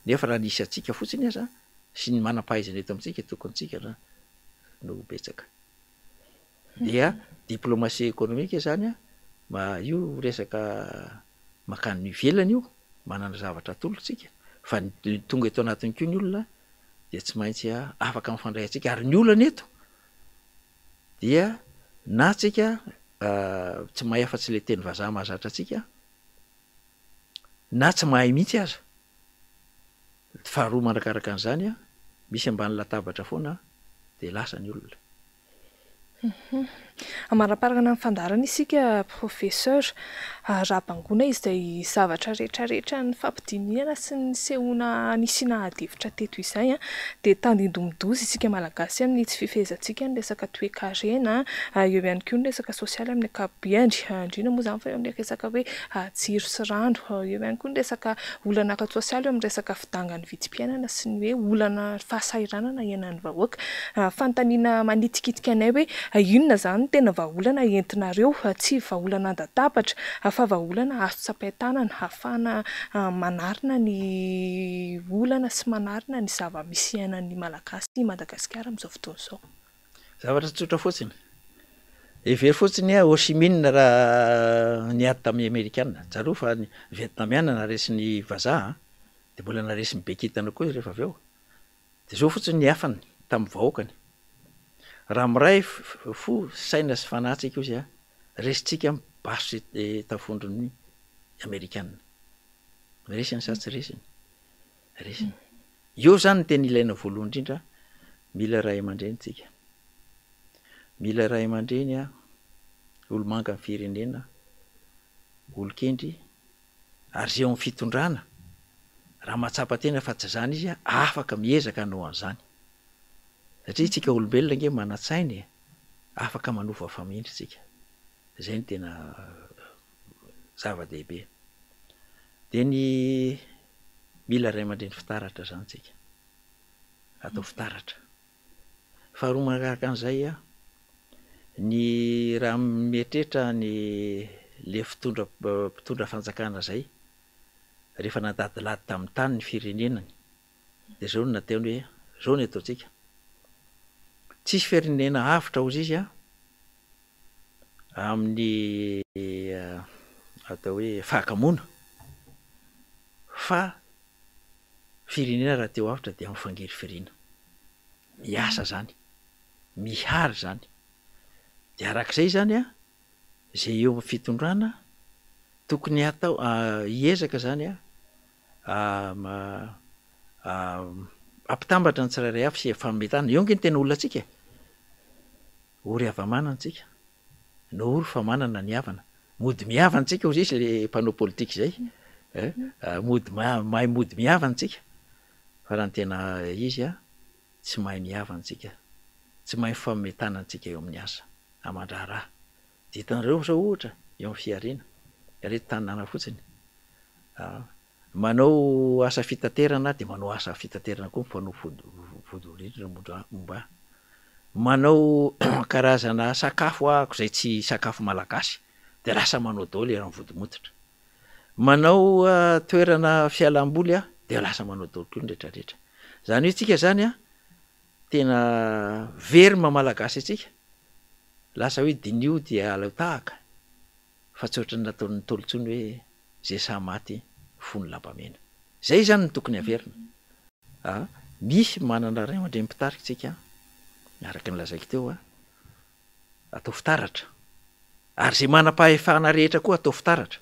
nefa raha nisy atsika fotsiny aza sy ny manam-pahaizana eto amintsika tokony tsika no betsaka dia diplomatie économique zany io resaka makany ivelany io manana zavatra tolotritsika fa tonga eto anatiny koa ny olona de tsy maintsy afaka mifandray atsika ary ny olana eto dia na tsika tsy mahay afa-tsy le teny vazaha mahazatra atsika na tsy mahay mihitsy aza faharoa manarakaraka an'izany misy ambany latabatra foana de lasa ny olona. Amaraparana ny fandarana isika professeur raha-bangona izy zay zavatra rehetrarehetra ny fampidiniana sy ny sehoana nisina adevitra teto izay de tandindomidozy isika malagasy amin'ny tsy fifehezantsika ny resaka toe-karena eo ihany koa ny resaka sosialy amin'ny ankapobeny indrindra moa zany fa eo amin'ny resaka hoe jiro sy rano eo ihany koa ny resaka olana ara-tsosialy eo amin'ny resaka fidangany vidim-piainana sy ny hoe olana fahasairanana ianan'ny vahoaka fanontaniana manitikitika anay hoe inona zany tena vahaolana entinareo tsy vahaolana andatapatra fa vahaolana azo tsapain-tanana ahafahana manarina ny olana sy manarina ny zava-misy iainan'ny malagasy Madagasikara amin'izao fotoana izao. Zavatra tsotra fotsiny every fotsiny Ho Chi Minh raha niady tamin'ny Amerikana zareo fa ny Vietnamiana naresy ny vazaha de mbola naresy ny bekitana koa rehefa avy eo de zao fotsiny ny afany tamin'ny vahoakany raha miray fo saina sy fanahtsika izy resitsika mibaso tafondron'ny Amerikana resiny sa tsy resiny eo zany ny tena ilaina voalohany indrindra mila ray aman-drenitsika mila ray aman-dreny olo manga ny firenena olo-kendry ary zay eo amin'ny fitondrana raha mahatsapa tena fa tsy zany izy afaka miezaka anao an'izany satria tsika olombelona nge manatsainy afaka manova famindry tsika zay ny tena zava-dehibe de ny mila ray aman-dreny fitaratra zany tsika atao fitaratra faharoa manaraka an'izay ny raha mieritreritra ny le mpitondra fanjakana zay rehefa nadadilady tamin'ny tany ny firenenany de zao no nateony hoe zao ny ataotsika tsisy firenena avitra ozy izy amin'ny atao hoe fahakamoana fa firenena raha teo avitra de mifangery firina miasa zany mihary zany de arak'izay zany zay eo amin'ny fitondrana tokony atao hiezaka zany ampitambatra ny tsirairay avy sy fametana eo nge ny tena olona tsika ory avamanana tsika no ory fa manana ny havana mody mihavana tsika ozy izy le mpanao politika zay mody mahay mody mihavana tsika fa raha ny tena izy tsy mahay mihavana tsika tsy mahay fametana antsika eo amin'ny asa amandraraha de hitanareo zao ohatra eo amin'ny fiarena reto tanàna fotsiny manao asa fitaterana de manao asa fitaterana koa mpanao vodorindrina momba manao karazana sakafo ako zay tsy sakafo malagasy de lasa manao daoly raha vodomototra manao toerana fialamboly de lasa manao daoly koa nretraretra zany hoe tsika zany tena verima malagasy atsika lasa hoe dinio dia alao tahaka fa tsy ohatrany nataon'ny tolotsony hoe zay sa maty fony labamena zay zany ny tokony averina misy manana ray aman-dreny mpitarika tsika araky ny lazaiko teo atao fitaratra ary zay manam-pahefana rehetra koa atao fitaratra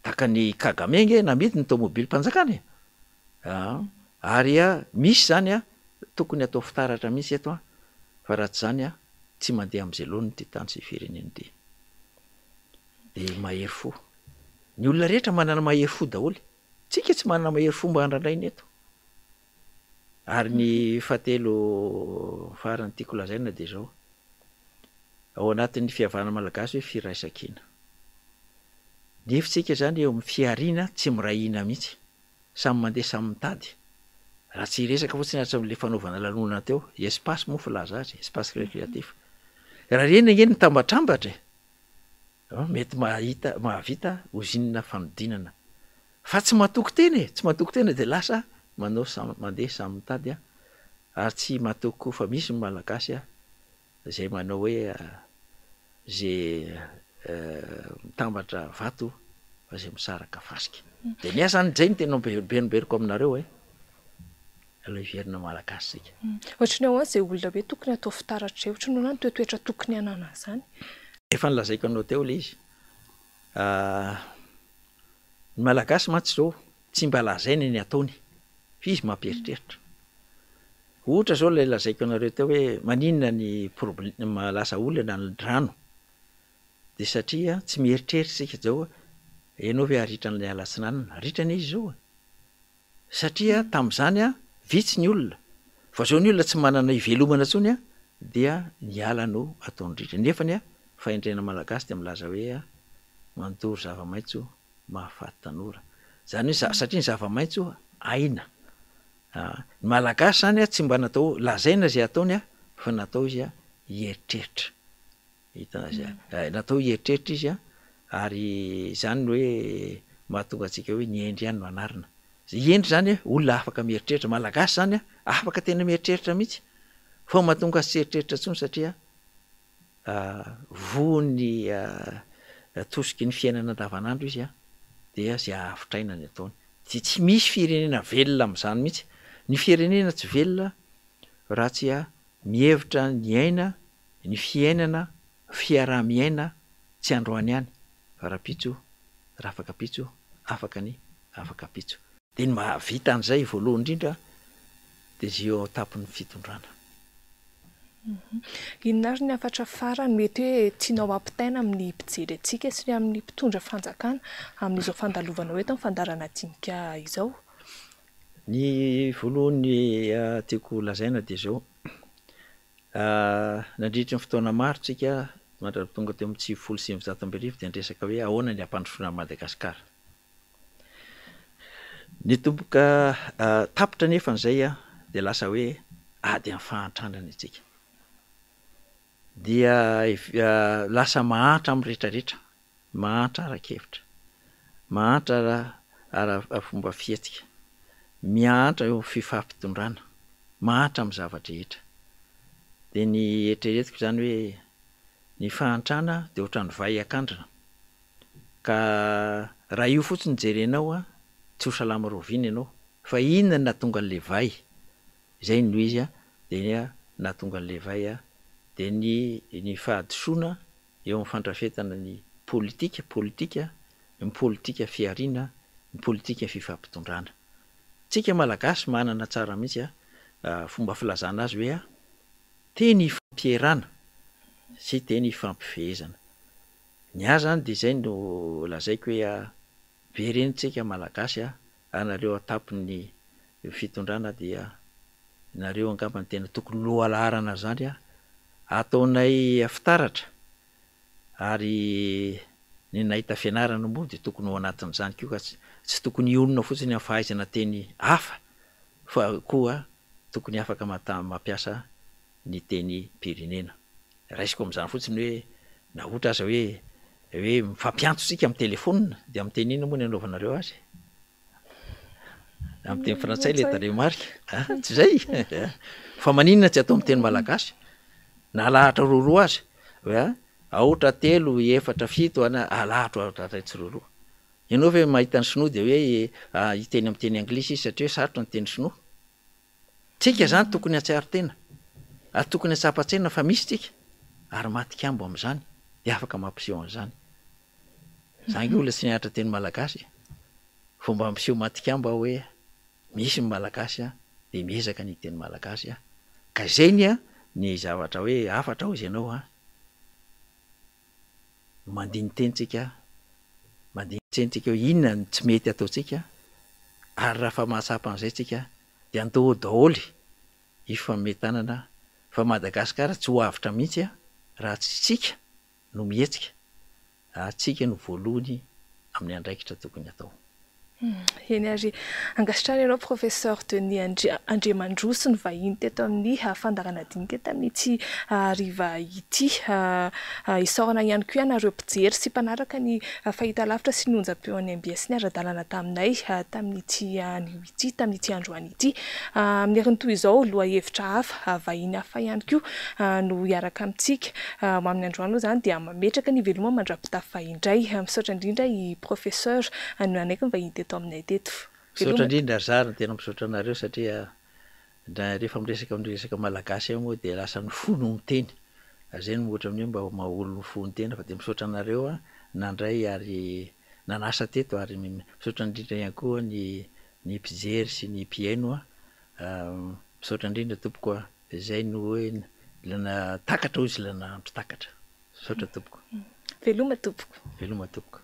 taka ny kagamenge na mety ny tomobily mpanjakana ary misy zany tokony atao fitaratra misy eto fa raha tsy zany tsy mandeha am'izay loany ty tany sy fireneny de mahery fo ny olona rehetra manana mahery fo daholy tsika tsy manana mahery fo mba handranainy eto ary ny fahatelo farany tiako lazaina de zao ao anatin'ny fihavana malagasy hoe firaisan-kina nefitsika zany eo amin'ny fiarina tsy mirahina mihitsy samy mandeha samy mitady raha tsy resaka fotsiny atsy am'le fanaovana lanonana teo espace moa filaza azy espace récréatif raha reny nge ny tambatrambatra mety mahavita ozinina fanodinana fa tsy mahatoky tena de lasa manao mandeha samy mitady ary tsy mahatoky fa misy ny malagasy zay manao hoe zay mitambatra vato fa zay misaraka fasika de ny asany zay ny tena benoberiko aminareo ala iverina malagasy sika ohatrany ao zay olona hoe tokony atao fitaratra zay ohatrany hoe toetoetra tokony anana zany efa nilazaiko anao teo le izy ny malagasy mantsy zao tsy mba lazainy ny ataony fizy mampieritreritra ohatra zao lay lazaiko anareo teo hoe maninona ny problema lasa olana ny rano de satria tsy mieritreritra sika zao ianao hoe aritran'lay alatsinanana ritrany izy zao satria tam'zany vitsy ny olona fa zao ny olona tsy manana ivelomana tsony dia ny ala no ataony ritra nefany fahendrena malagasy de milaza hoe mandory zava-maitso mahafaty tanora zany hoe satria ny zava-maitso aina ny malagasy zany tsy mba natao lazaina zay ataony fa natao izy hieritreritra natao hieritreritra izy ary zany hoe mahatonga atsika hoe ny endry ihany no anarina endry zany olona afaka mieritreritra malagasy zany afaka tena mieritreritra mihitsy fa mahatonga sy eritreritra tsony satria vony atosiky ny fiainana andavanandro izy dia zay ahavitrainany ataony tsy misy firenena velona am'zany mihitsy ny firenena tsy velona raha tsy mihevitra ny aina ny fiainana fiaraha-miaina tsy androany ihany fa rapitso raha afaka pitso afaka ny afaka pitso de ny mahavita an'izay voalohany indrindra de zay eo tapin'ny fitondrana Inona ary ny afatra farany mety hoe tianao ampitaina amin'ny mpijery antsika sy amin'ny mpitondra fanjakana amin'izao fandalovana eto amin'ny fandarana dinika izao? Ny voalohany tiako lazaina dia zao nandritra ny fotoana maro tsika tonga teo amin'ny 900 dia niresaka hoe ahoana ny ampandrosoana Madagasikara. Ny tomboka tapitra nefa n'izay dia lasa hoe ady amin'ny fahantrandrina itsika. Dia lasa mahantra amin'ny rehetrarehetra, mahantra ara-kevitra, mahantra fomba fietsika, mihantra eo fifampitondrana, mahantra amin'ny zavatra rehetra. Dia ny eritreretiko zany hoe ny fahantrana dia ohatran'ny vai akandrina. Ka raha io fotsiny jerenao tsy ho salama rovina ianao, fa inona no nahatonga an'ilay vai? Izay no izy dia nahatonga an'ilay vai dia ny fahadisoana eo amin'ny fandrafetana ny politika, ny politika fiariana, ny politika fifampitondrana. Tsika malagasy manana tsara mihitsy fomba filazana azy hoe teny hifampierana sy teny hifampifehezana. Ny azy zany dia izay no lazaiko hoe verenitsika malagasy anareo atapin'ny fitondrana dia nareo angamba ny tena tokony lohalarana zany ataonay fitaratra, ary ny nahita fianarana moa dia tokony ho anatin'izany koa, tsy tokony ionona fotsiny amin'ny fahaizana teny hafa fa koa tokony afaka mampiasa ny teny pirenena. Raisiko amin'izany fotsiny hoe na ohatra aza hoe mifampiantso tsika amin'ny telefona dia amin'ny teny inona moa ny anaovanareo azy? Amin'ny teny frantsay le danemark, tsy zay? Fa maninona tsy atao amin'ny teny malagasy? Na alahatra roaroa azy hoe aotra 3, 4, 7 alahatra tsiroaroa. Ianao ve mahita ny sinoa dia hoe hiteny amin'ny teny anglisy izy satria sarotra ny teny sinoa? Tsika zany tokony hatsiaro tena, ary tokony hatsapatsena fa misy tsika ary matikambo amin'izany dia afaka mampiseho an'izany. Zany olona tsy nianatra teny malagasy, fomba mampiseho matikambo hoe misy ny malagasy dia miezaka ny teny malagasy ka izay ny zavatra hoe afatra ao izy ianao mandiny tentsika, hoe inona ny tsy mety ataotsika, ary raha fa mahatsapa an'izay tsika dia andao daholy ifametanana fa Madagasikara tsy ho avitra mihitsy raha tsy tsika no mihetsika, tsika no voalohany amin'ny andraikitra tokony atao. Eny ary angasitrana ianao professeur Denis Andriamandroso ny vahiny teto amin'ny fandarana dinika tamin'ity hariva ity. Isaorana ihany koa ianareo mpijery sy mpanaraka ny fahitalavitra sy ny onjam-peo any MBS ny ara-dalàna taminay tamin'ity anio ity, tamin'ity androany ity. Amin'ny heriny toy izao loha hevitra hafa vahiny hafa ihany koa no hiaraka amintsika amin'ny androany aloha zany dia mametraka ny veloma mandrapitafy indray. Misaotra indrindra i professeur no anaiky ny vahiny teto aminay teto. Misaotra indrindra ary zary tena misaotra anareo satria rehefa miresaka malagasy moa dia lasa ny fony ny teny. Zay no ohatra amin'io mba mahaolo ny fony tena fa dia misaotra anareo nandray ary nanasa teto, ary misaotra indrindra ihany koa ny mpijery sy ny mpiaino. Misaotra indrindra tompoko izay no hoe lana takatra hoy izy lana andro takatra. Misaotra tompoko. Veloma tompoko. Veloma tompoko.